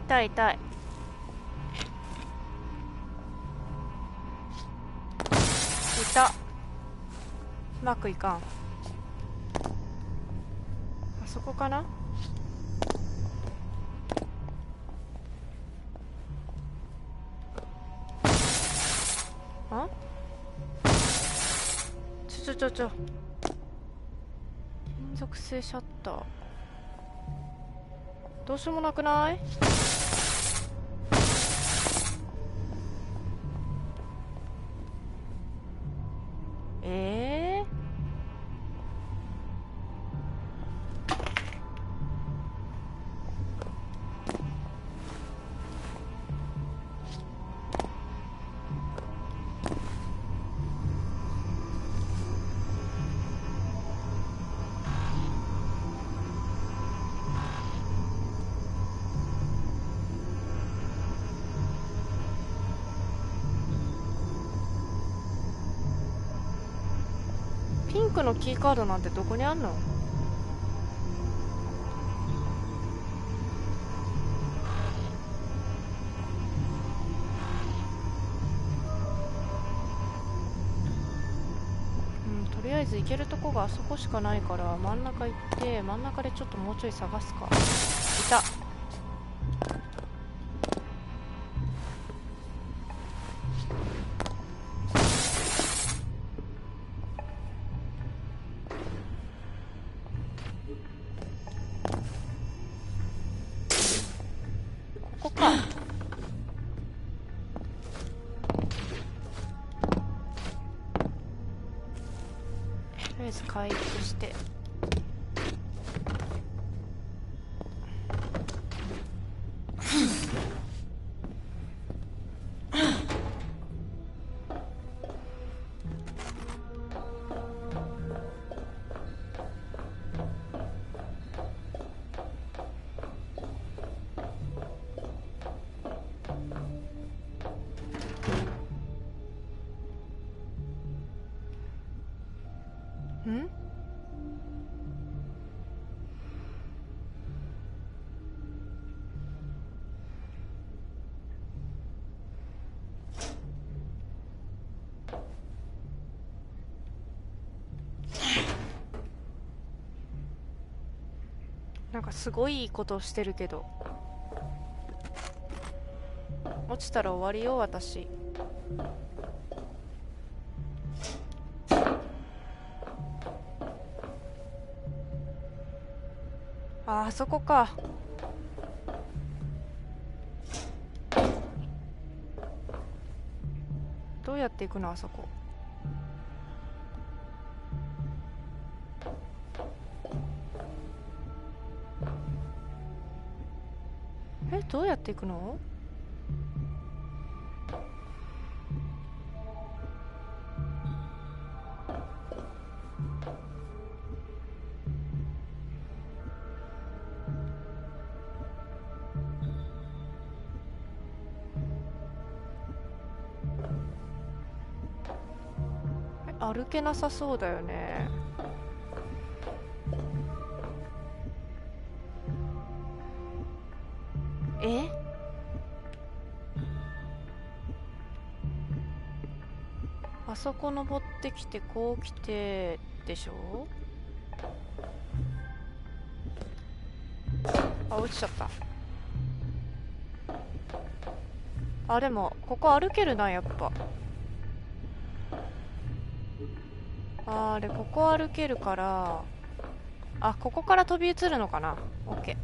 痛い痛い。痛っ。うまくいかん。あそこかな。あ、ちょ金属製シャッターどうしようもなくない？ピンクのキーカードなんてどこにあんの？とりあえず行けるとこがあそこしかないから真ん中行って真ん中でちょっともうちょい探すか。いた。ここか。とりあえず回復してん？なんかすごいいいことをしてるけど落ちたら終わりよ私。あそこか。どうやって行くのあそこ。どうやって行くの？歩けなさそうだよね。あそこ登ってきてこう来てでしょ。あ、落ちちゃった。あ、でもここ歩けるなやっぱ。あれここ歩けるから、あ、ここから飛び移るのかな。オッケー。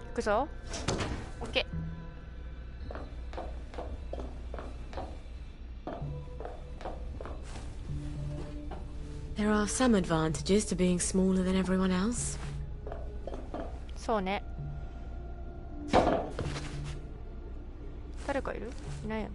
行くぞ。オッケー。There are some advantages to being smaller than everyone else. そうね。誰かいる？いないよね。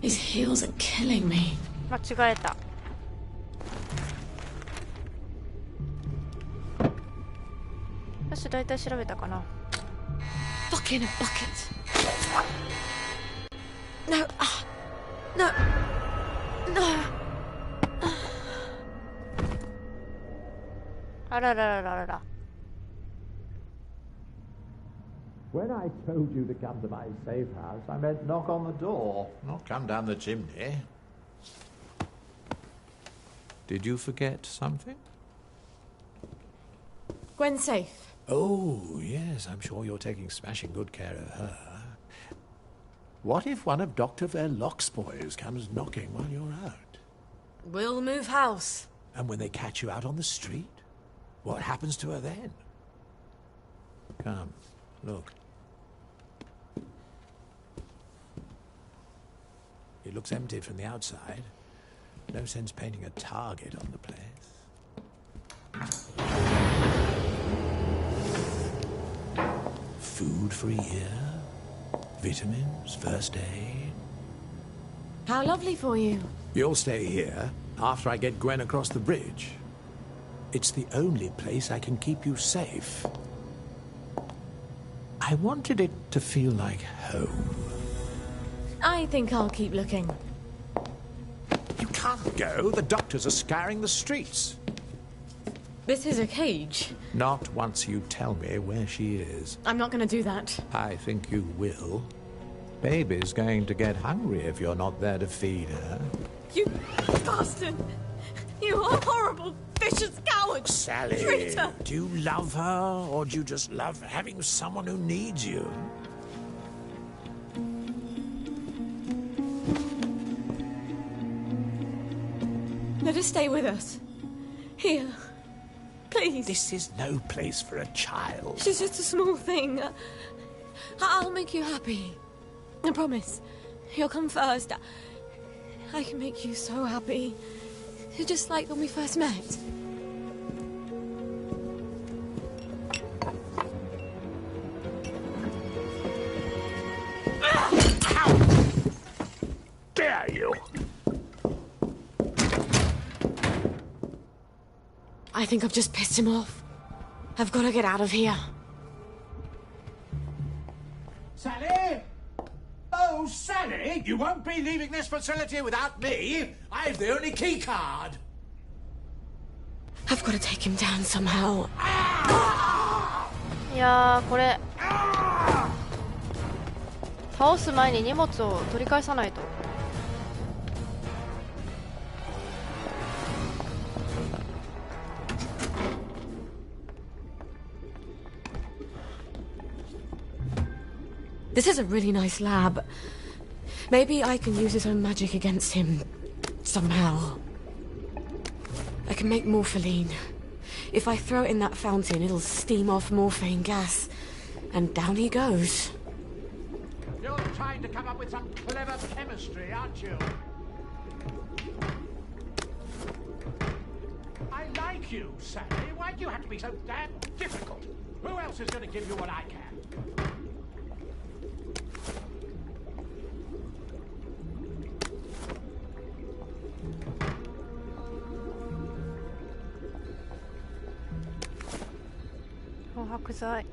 These heels are killing me. 間違えた。よし、だいたい調べたかな。Fucking a bucket. No. No. No. あらららららら。When I told you to come to my safe house, I meant knock on the door, not come down the chimney. Did you forget something? Gwen's safe. Oh, yes, I'm sure you're taking smashing good care of her. What if one of Dr. Verloc's boys comes knocking while you're out? We'll move house. And when they catch you out on the street, what happens to her then? Come, look. It looks empty from the outside. No sense painting a target on the place. Food for a year, vitamins, first aid. How lovely for you. You'll stay here after I get Gwen across the bridge. It's the only place I can keep you safe. I wanted it to feel like home. I think I'll keep looking. You can't go. The doctors are scouring the streets. This is a cage. Not once you tell me where she is. I'm not going to do that. I think you will. Baby's going to get hungry if you're not there to feed her. You bastard! You horrible, vicious coward! Sally, Traitor! do you love her, or do you just love having someone who needs you? Let her stay with us. Here. Please. This is no place for a child. She's just a small thing. I'll make you happy. I promise. You'll come first. I can make you so happy. Just like when we first met. How dare you! I think I've just pissed him off. I've got to get out of here. Sally? Oh, Sally! You won't be leaving this facility without me. I've the only key card. I've got to take him down somehow. いやー、これ倒す前に荷物を取り返さないと。This is a really nice lab. Maybe I can use his own magic against him somehow. I can make morpholine. If I throw it in that fountain, it'll steam off morphine gas. And down he goes. You're trying to come up with some clever chemistry, aren't you? I like you, Sally. Why do you have to be so damn difficult? Who else is going to give you what I can?漂白剤。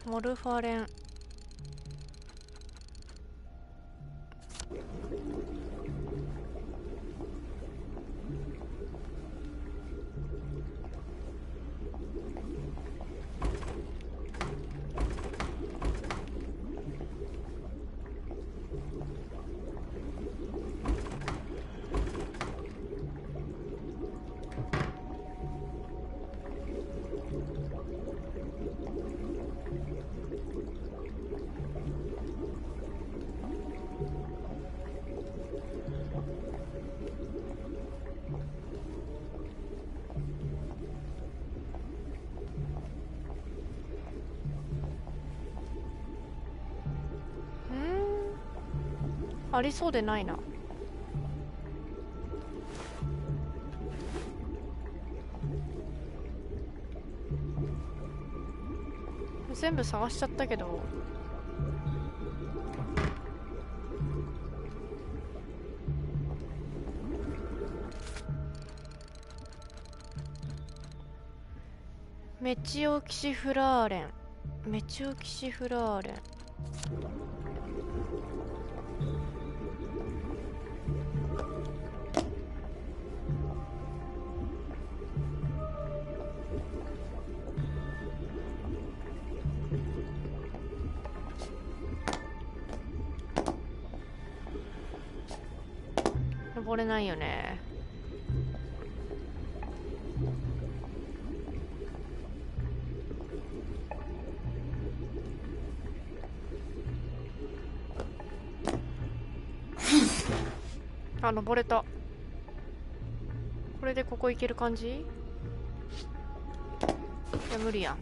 モルファレン。ありそうでないな。全部探しちゃったけど。メチオキシフラーレン。メチオキシフラーレン。登れないよね。あ、登れた。これでここ行ける感じ？いや、無理やん。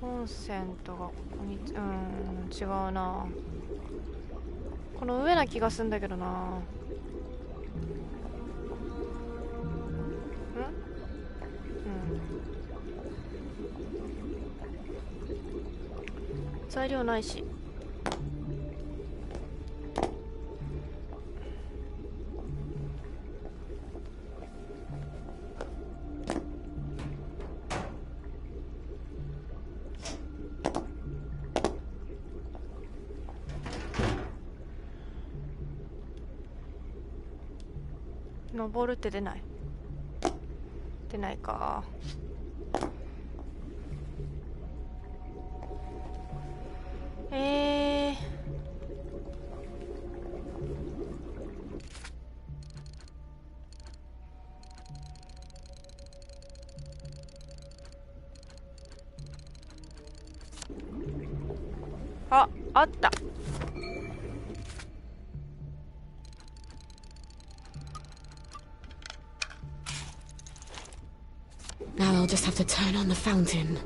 コンセントがここに、違うな。この上な気がすんだけどな。材料ないし。登るって出ない。出ないか。あ、あった。Now I'll just have to turn on the fountain.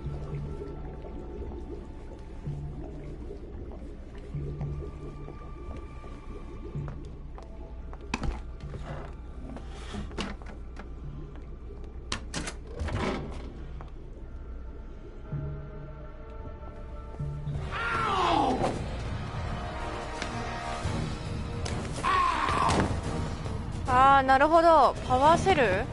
あー、なるほど。パワーセル？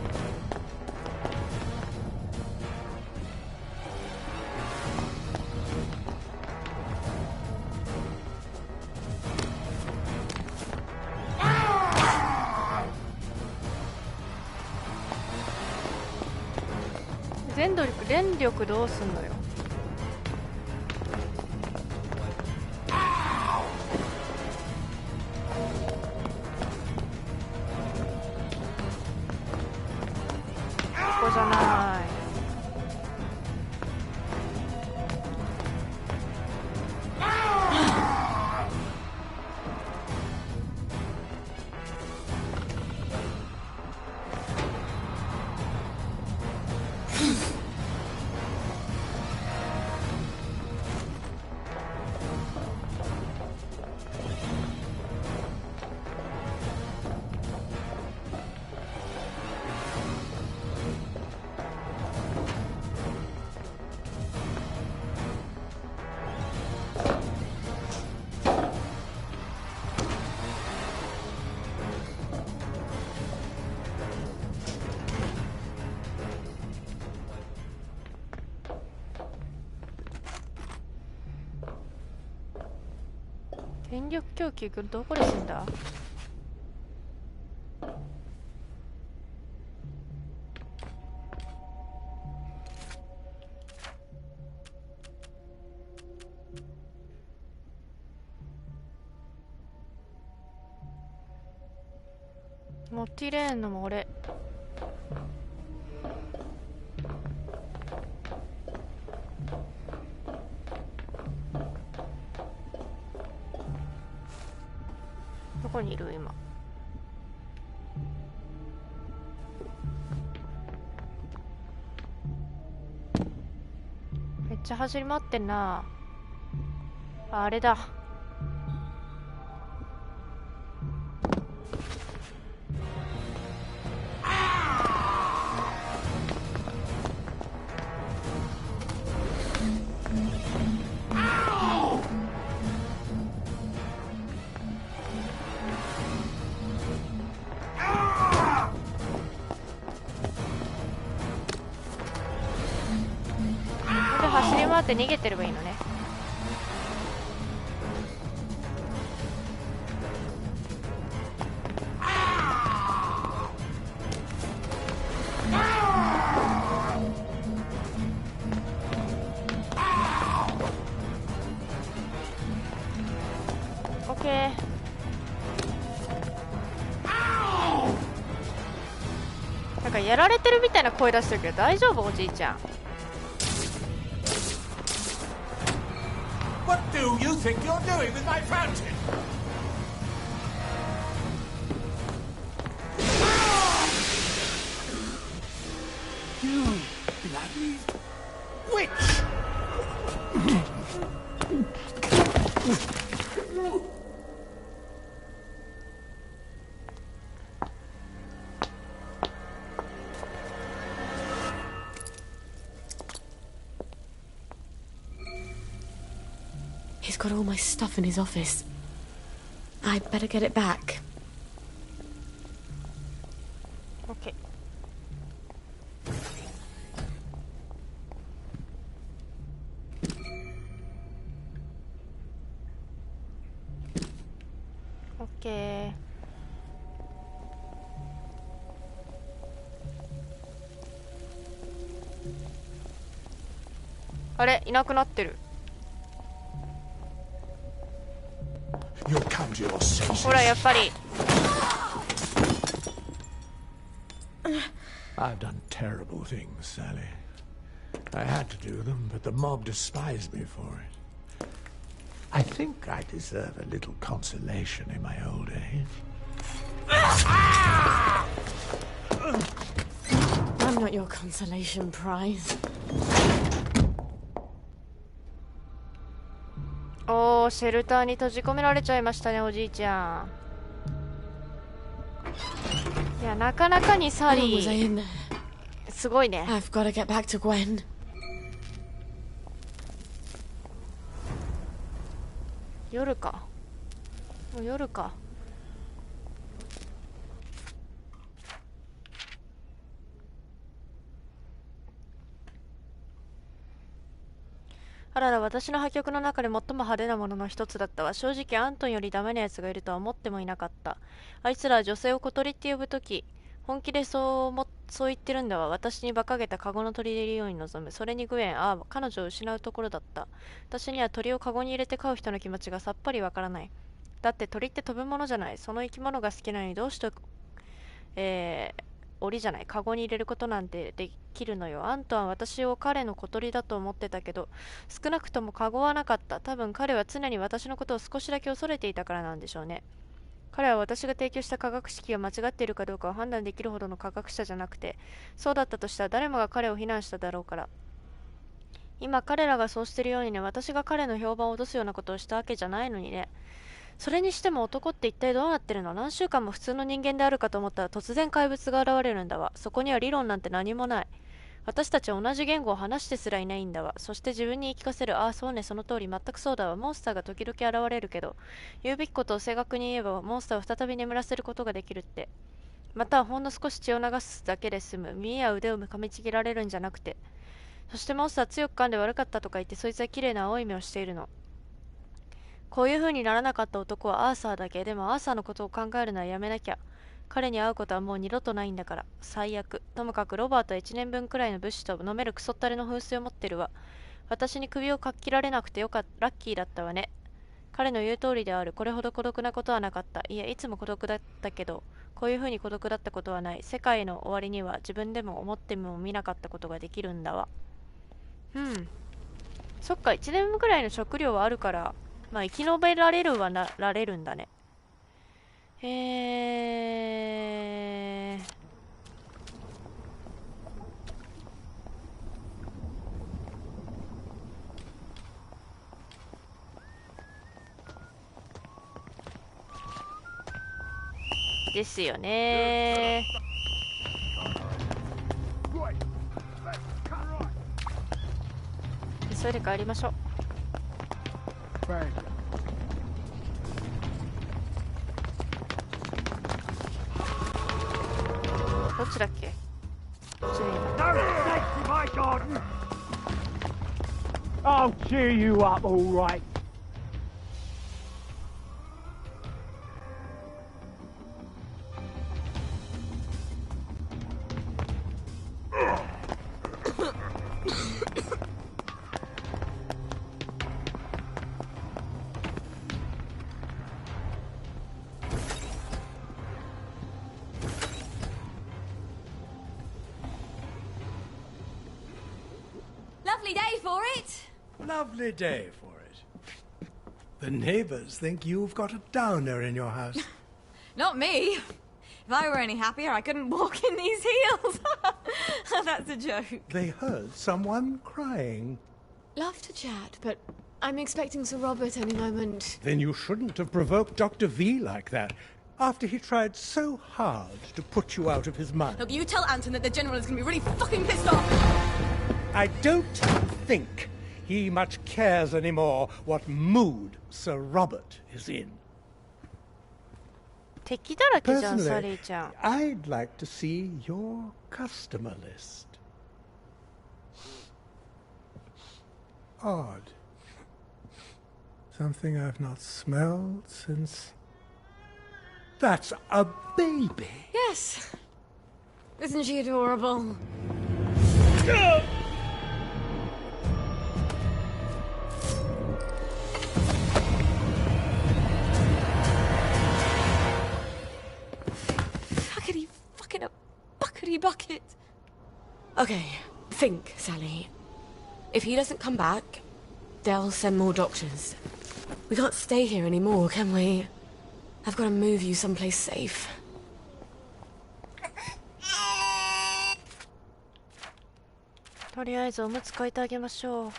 電力どうすんのよ。ここじゃない。電力供給どこですんだ？モティレーンのも俺。どこにいる今？めっちゃ走り回ってんな。あれだ。って逃げてればいいのね。オッケー。なんかやられてるみたいな声出してるけど大丈夫？おじいちゃん。What do you think you're doing with my fountain? You bloody witch! He's got all my stuff in his office. I'd better get it back. Okay. Okay. あれ、いなくなってる。ほら、やっぱり。I've done terrible things, Sally. I had to do them, but the mob despised me for it. I think I deserve a little consolation in my old age. I'm not your consolation prize. おー、シェルターに閉じ込められちゃいましたね、おじいちゃん。いや、なかなかにサリーすごいね。 I've got to get back to Gwen. 夜か。もう夜か。あらら、私の破局の中で最も派手なものの一つだったわ。正直アントンよりダメな奴がいるとは思ってもいなかった。あいつらは女性を小鳥って呼ぶとき、本気でそう言ってるんだわ。私に馬鹿げたカゴの鳥でいるように望む。それにグエン、ああ、彼女を失うところだった。私には鳥をカゴに入れて飼う人の気持ちがさっぱりわからない。だって鳥って飛ぶものじゃない。その生き物が好きなのにどうして檻じゃない、カゴに入れることなんてできるのよ。アントは私を彼の小鳥だと思ってたけど、少なくともカゴはなかった。多分彼は常に私のことを少しだけ恐れていたからなんでしょうね。彼は私が提供した科学式が間違っているかどうかを判断できるほどの科学者じゃなくて、そうだったとしたら誰もが彼を非難しただろうから。今彼らがそうしてるようにね、私が彼の評判を落とすようなことをしたわけじゃないのにね。それにしても男って一体どうなってるの？何週間も普通の人間であるかと思ったら突然怪物が現れるんだわ。そこには理論なんて何もない。私たちは同じ言語を話してすらいないんだわ。そして自分に言い聞かせる。ああ、そうね、その通り、全くそうだわ。モンスターが時々現れるけど、言うべきことを正確に言えば、モンスターを再び眠らせることができるって。またはほんの少し血を流すだけで済む。耳や腕を噛みちぎられるんじゃなくて。そしてモンスターは強く噛んで悪かったとか言って、そいつは綺麗な青い目をしているの。こういう風にならなかった男はアーサーだけ。でもアーサーのことを考えるのはやめなきゃ。彼に会うことはもう二度とないんだから。最悪。ともかくロバートは1年分くらいの物資と飲めるクソったれの風水を持ってるわ。私に首をかっ切られなくてよかった。ラッキーだったわね。彼の言う通りである。これほど孤独なことはなかった。いや、いつも孤独だったけど、こういう風に孤独だったことはない。世界の終わりには自分でも思ってもみなかったことができるんだわ。そっか、1年分くらいの食料はあるから、まあ生き延びられるはられるんだね。ですよね。急いで帰りましょう。どっちだっけ？こっちでいいな。I'll cheer you up, all right. Lovely day for it. Lovely day for it. The neighbors think you've got a downer in your house. Not me. If I were any happier, I couldn't walk in these heels. That's a joke. They heard someone crying. Love to chat, but I'm expecting Sir Robert any moment. Then you shouldn't have provoked Dr. V like that, after he tried so hard to put you out of his mind. Look, you tell Anton that the General is going to be really fucking pissed off. I don't think he much cares anymore what mood Sir Robert is in. 敵だらけじゃん、サリ Personally, ーちゃん。 I'd like to see your customer list. Odd. Something I've not smelled since... That's a baby! Yes. Isn't she adorable? Fuckity fucking a buckety bucket. Okay, think, Sally. If he doesn't come back, they'll send more doctors. We can't stay here anymore, can we? I've got to move you someplace safe. とりあえずおむつ替えてあげましょう。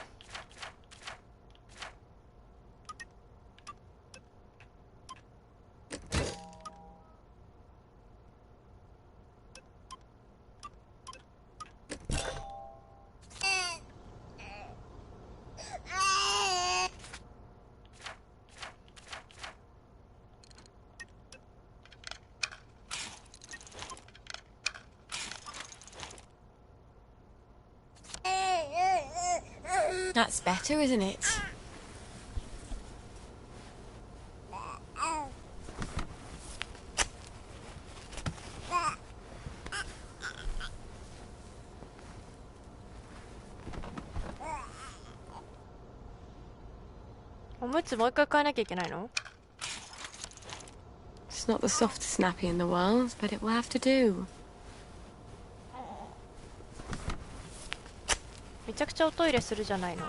That's better, isn't it? It's not the softest nappy in the world, but it will have to do. めちゃくちゃおトイレするじゃないの。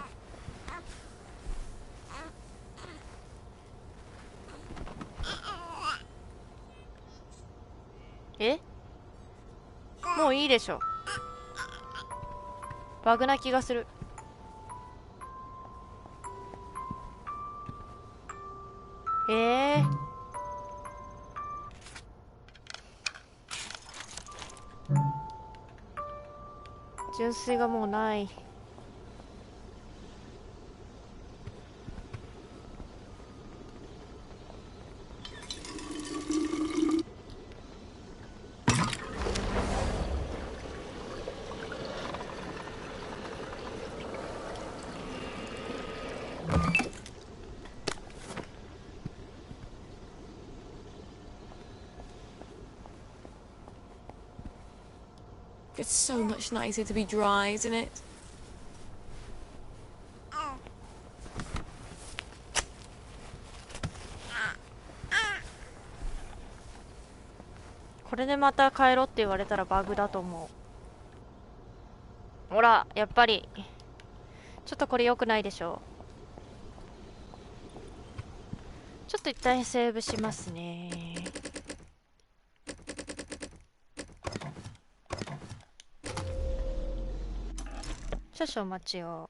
え？もういいでしょ。バグな気がする。純粋がもうない。It's so much nicer to be dry, isn't it? これでまた帰ろって言われたらバグだと思う。ほら、やっぱりちょっとこれ良くないでしょ。ちょっと一旦セーブしますね。少々お待ちを。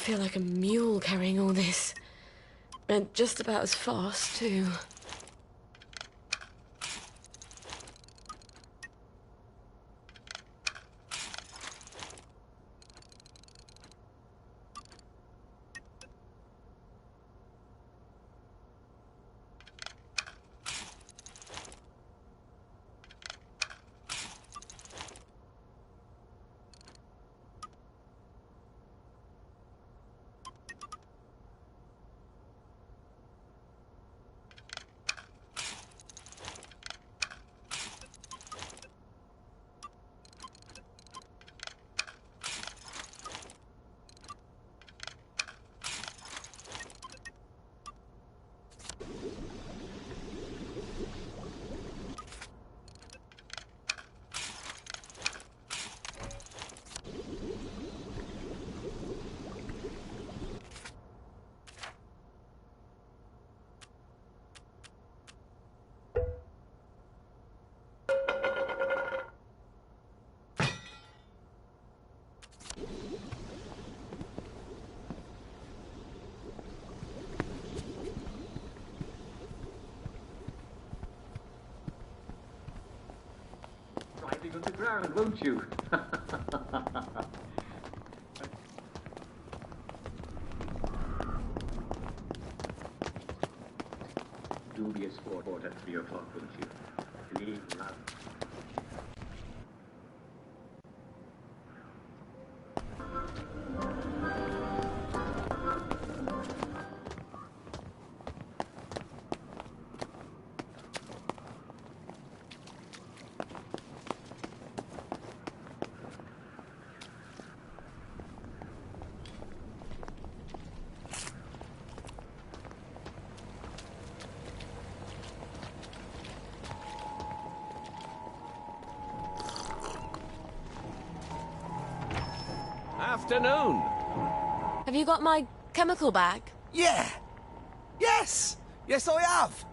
feel like a mule carrying all this. And just about as fast, too. Underground, won't you? Do be a sport at 3 o'clock, won't you? Leave love. Afternoon. Have you got my chemical bag? Yeah. Yes. Yes, I have.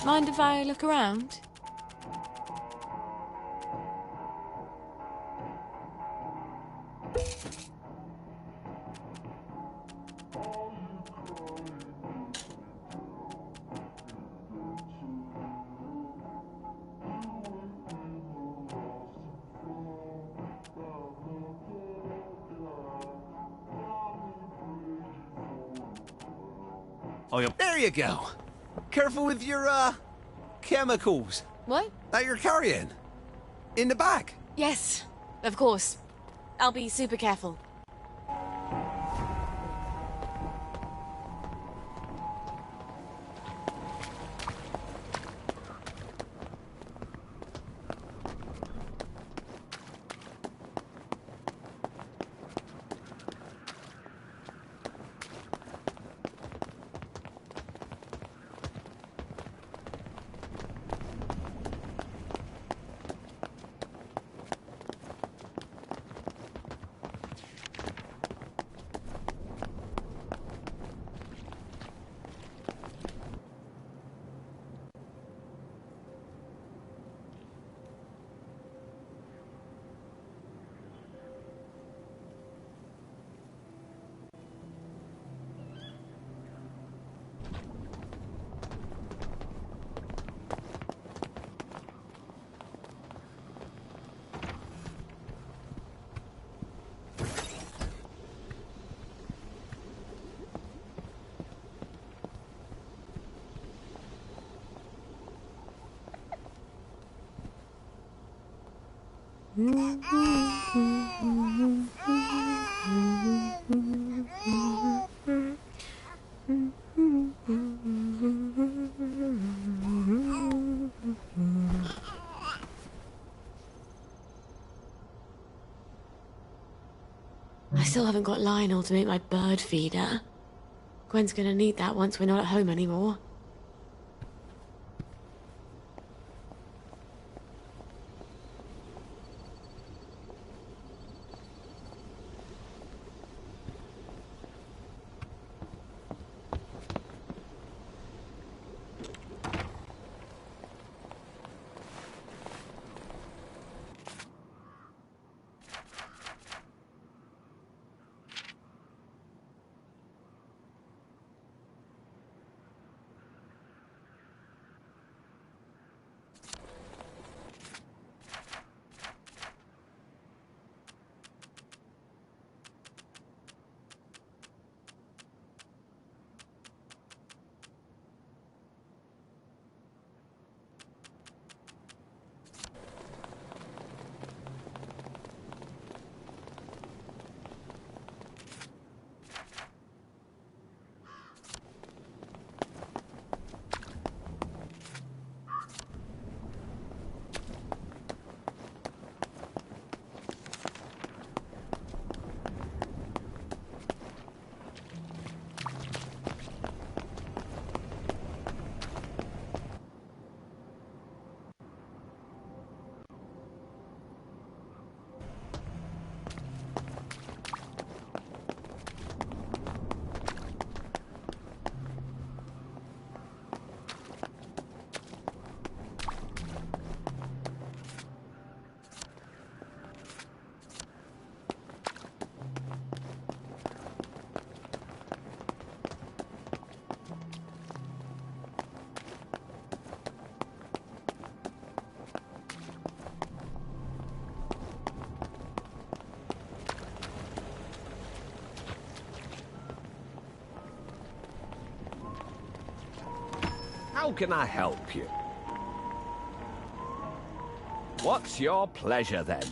Mind if I look around? Oh, yeah. There you go. Careful with your, chemicals. What? That you're carrying. In the bag. Yes, of course. I'll be super careful. I still haven't got Lionel to make my bird feeder. Gwen's gonna need that once we're not at home anymore. How can I help you? What's your pleasure, then?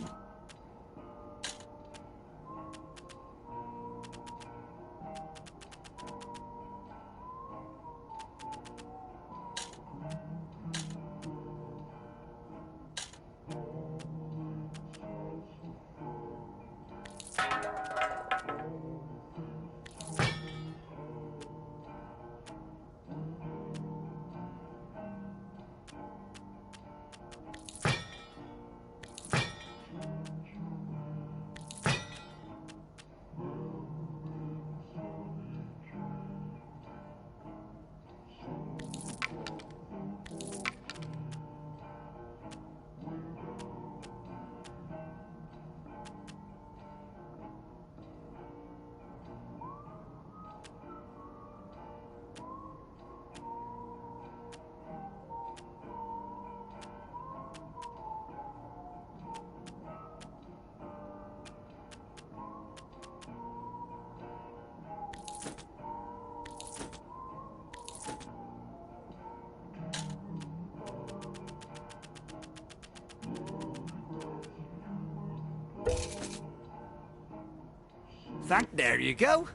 There you go.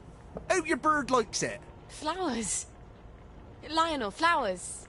Hope your bird likes it. Flowers. Lionel, flowers.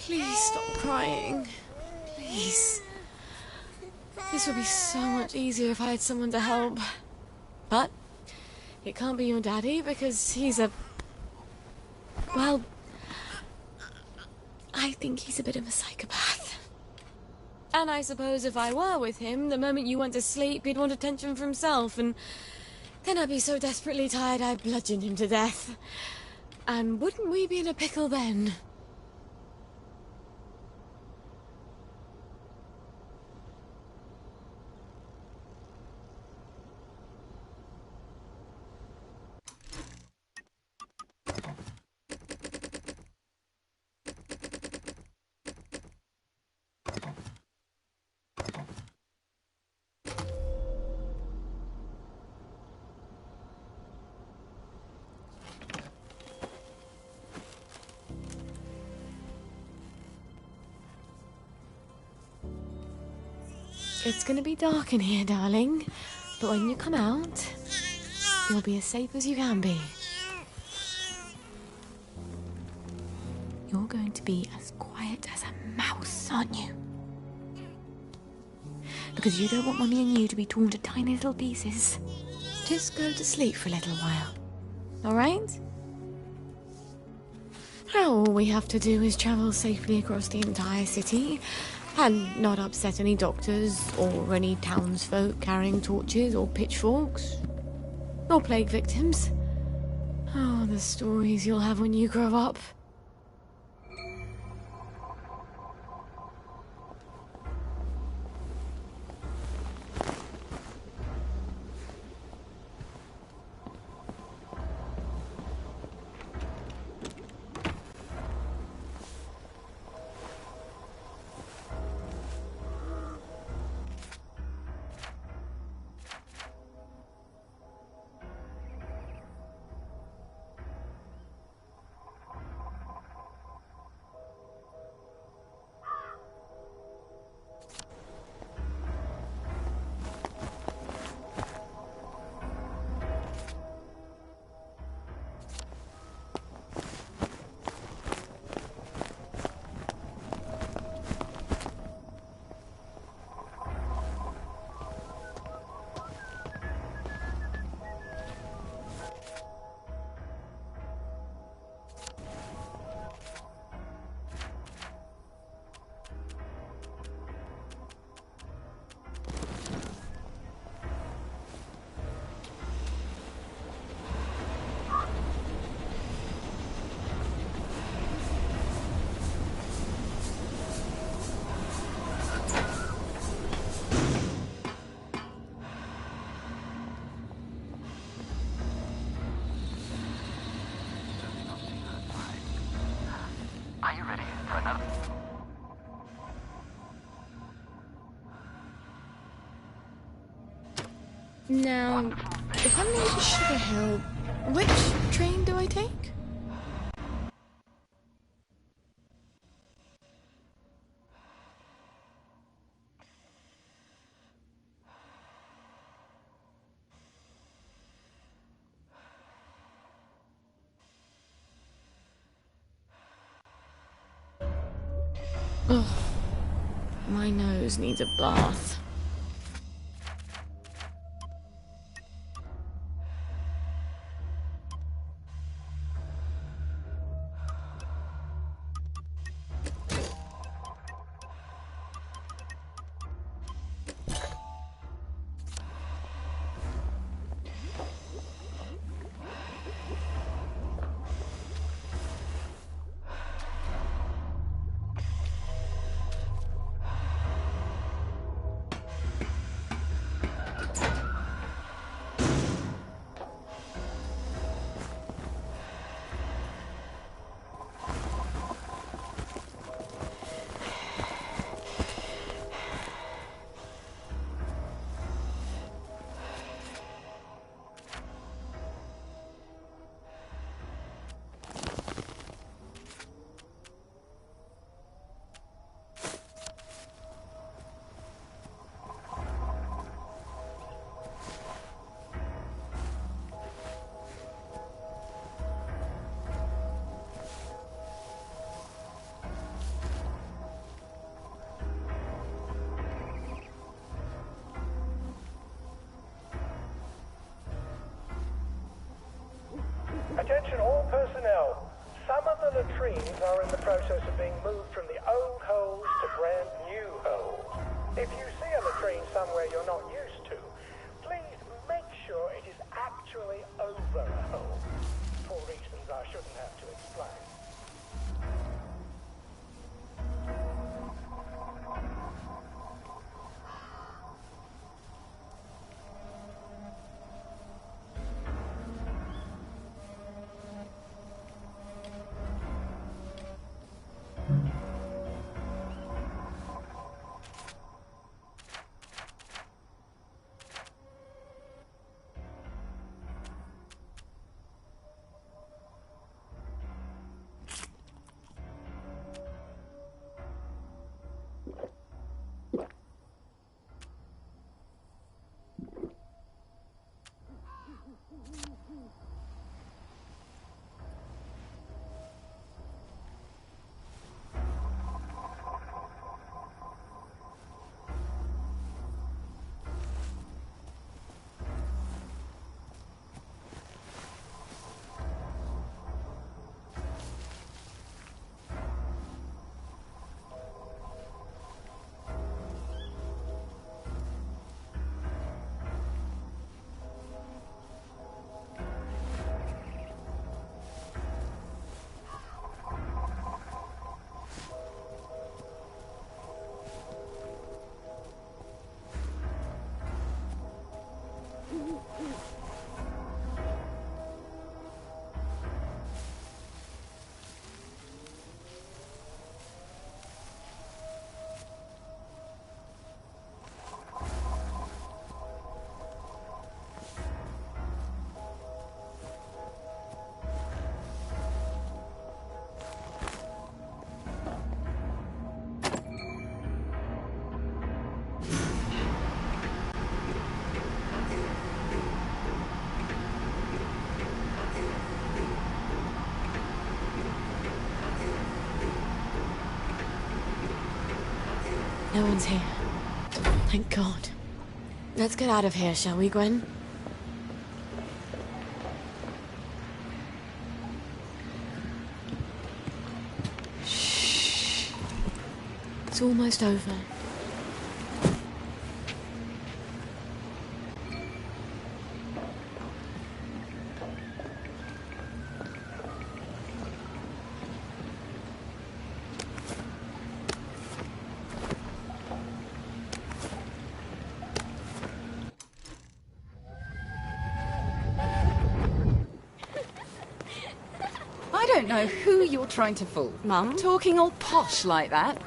Please stop crying. Please. This would be so much easier if I had someone to help. But it can't be your daddy because he's a... Well, I think he's a bit of a psychopath. And I suppose if I were with him, the moment you went to sleep, he'd want attention for himself, and then I'd be so desperately tired I'd bludgeon him to death. And wouldn't we be in a pickle then? It's gonna be dark in here, darling, but when you come out, you'll be as safe as you can be. You're going to be as quiet as a mouse, aren't you? Because you don't want Mummy and you to be torn to tiny little pieces. Just go to sleep for a little while, alright? Now all we have to do is travel safely across the entire city, And not upset any doctors or any townsfolk carrying torches or pitchforks. Or plague victims. Oh, the stories you'll have when you grow up. Now, if I'm going to Sugar Hill, which train do I take? Ugh, my nose needs a bath. Attention all personnel. Some of the latrines are in the process of being moved from the old holes to brand new holes. If you see a latrine somewhere you're not used to, please make sure it is actually over a hole. For reasons I shouldn't have to explain. No one's here. Thank God. Let's get out of here, shall we, Gwen? Shh. It's almost over. I don't know who you're trying to fool. Mum? Talking all posh like that.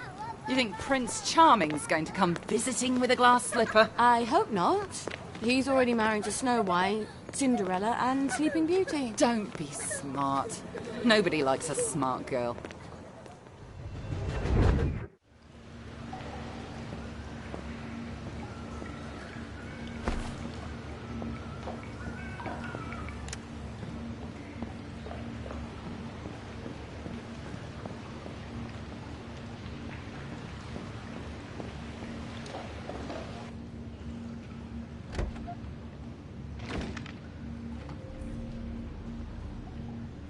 You think Prince Charming's going to come visiting with a glass slipper? I hope not. He's already married to Snow White, Cinderella and Sleeping Beauty. Don't be smart. Nobody likes a smart girl.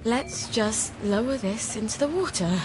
Let's just lower this into the water.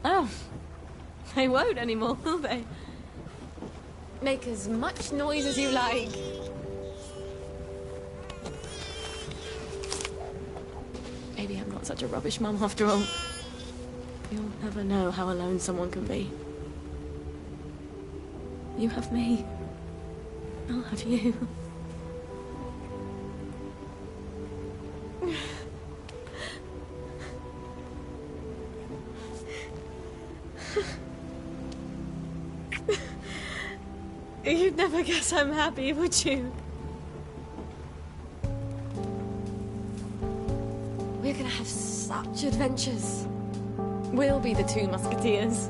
Oh, they won't anymore, will they? Make as much noise as you like. Maybe I'm not such a rubbish mum after all. You'll never know how alone someone can be. You have me. I'll have you. You'd never guess I'm happy, would you? We're gonna have such adventures. We'll be the two musketeers.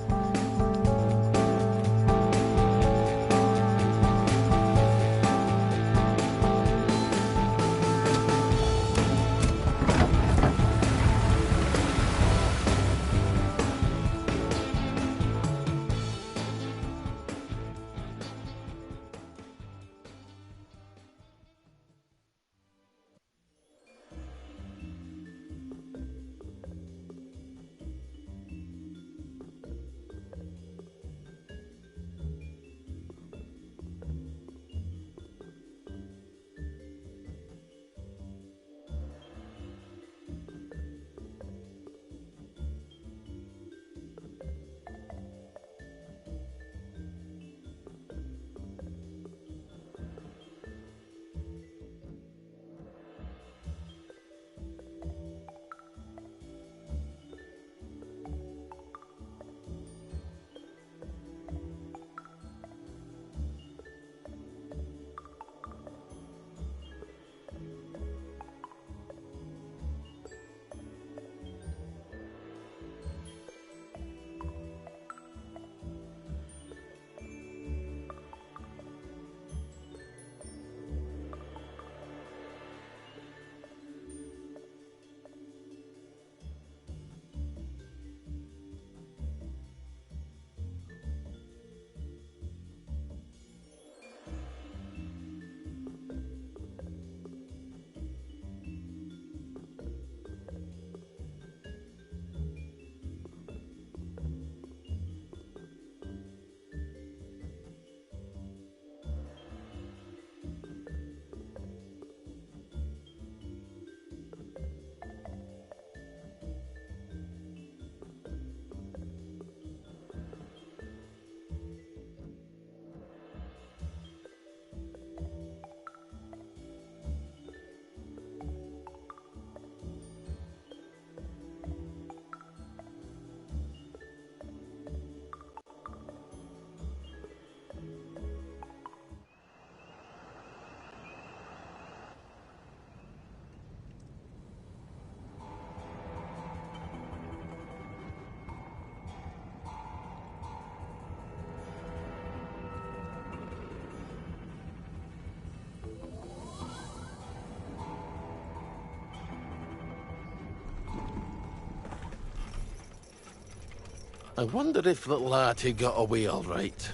I wonder if little Artie got away all right.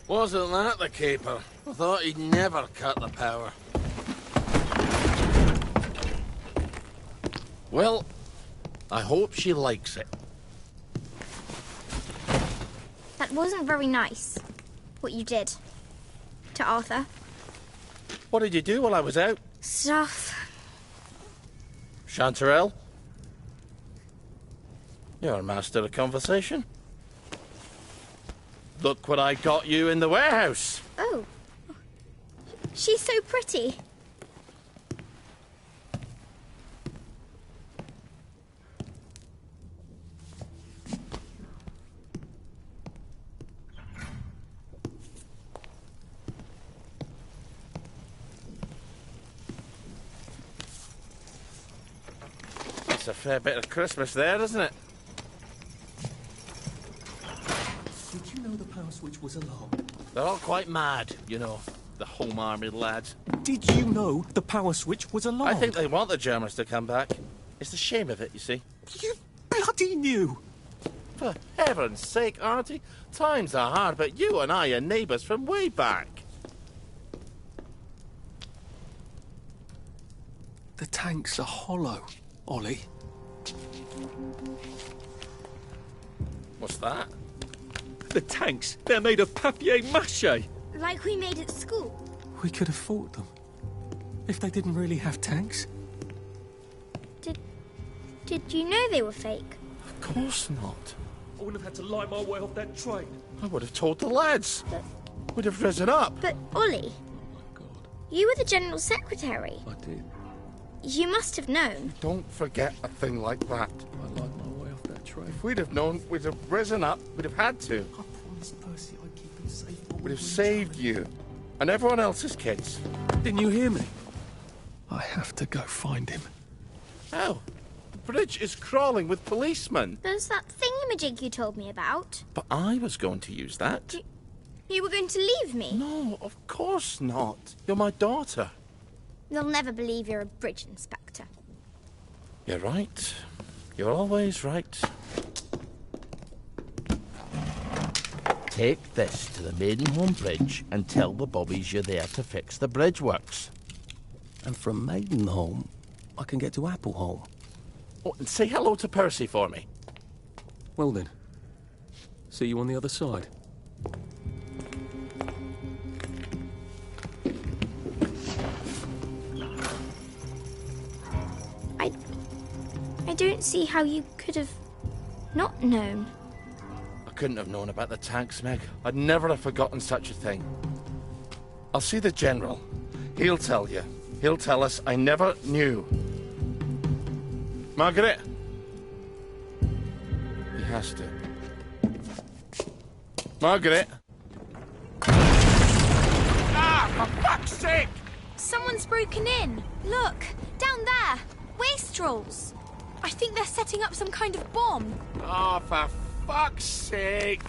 Wasn't that the caper? I thought he'd never cut the power. Well, I hope she likes it. That wasn't very nice, what you did to Arthur. What did you do while I was out? Stuff. Chanterelle? You're a master of conversation. Look what I got you in the warehouse. Oh. She's so pretty. It's a fair bit of Christmas there, isn't it? Did you know the power switch was alarm? They're all quite mad, you know, the Home Army lads. Did you know the power switch was alarm? I think they want the Germans to come back. It's the shame of it, you see. You bloody knew! For heaven's sake, Artie, times are hard, but you and I are neighbours from way back. The tanks are hollow, Ollie. What's that? The tanks, they're made of papier-mâché. Like we made at school. We could have fought them. If they didn't really have tanks. Did you know they were fake? Of course not. I wouldn't have had to lie my way off that train. I would have told the lads. We'd have risen up. But, Ollie, you were the General Secretary. I did. You must have known. Don't forget a thing like that. I lied my way off that train. If we'd have known, we'd have risen up. We'd have had to. I promised Percy I'd keep him safe. We'd have saved you. And everyone else's kids. Didn't you hear me? I have to go find him. How? The bridge is crawling with policemen. There's that thingamajig you told me about. But I was going to use that. You were going to leave me? No, of course not. You're my daughter. They'll never believe you're a bridge inspector. You're right. You're always right. Take this to the Maidenholm Bridge and tell the bobbies you're there to fix the bridge works. And from Maidenholm, I can get to Appleholm. Oh, and say hello to Percy for me. Well then. See you on the other side. I don't see how you could have not known. I couldn't have known about the tanks, Meg. I'd never have forgotten such a thing. I'll see the General. He'll tell you. He'll tell us I never knew. Margaret? He has to. Margaret? Ah, for fuck's sake! Someone's broken in. Look, down there. Wastrels. I think they're setting up some kind of bomb. Oh, for fuck's sake!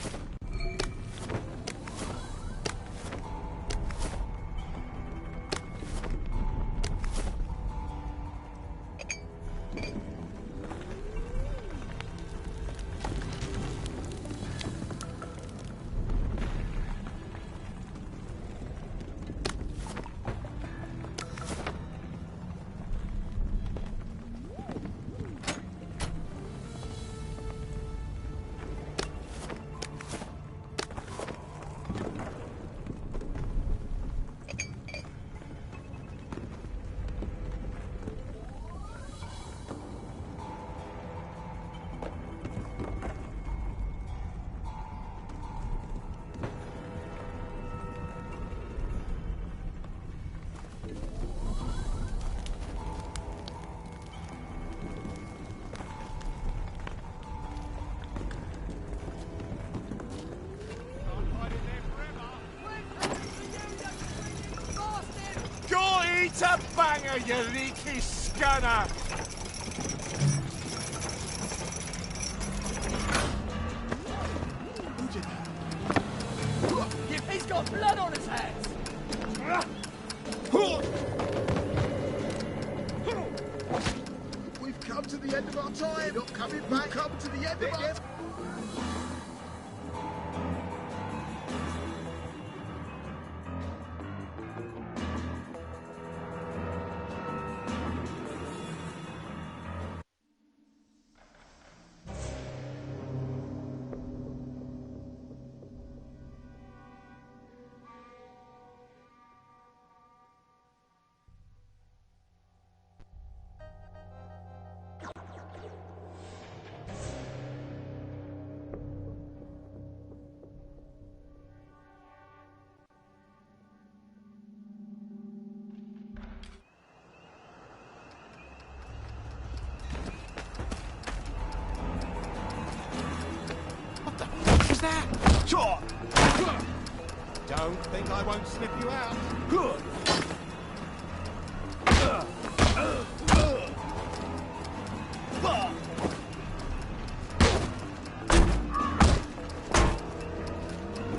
Eat a banger, you leaky scunner! He's got blood on his hands! We've come to the end of our time. We're not coming back. We've come to the end of our time. Is that? Sure. Don't think I won't snip you out. Good.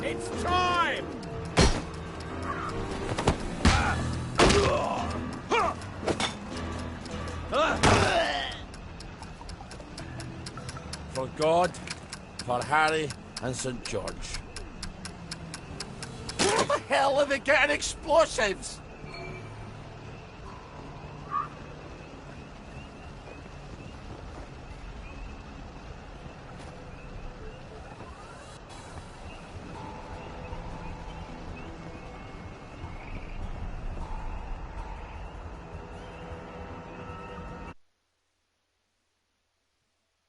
It's time. For God, for Harry, and St. George. What the hell are they getting explosives?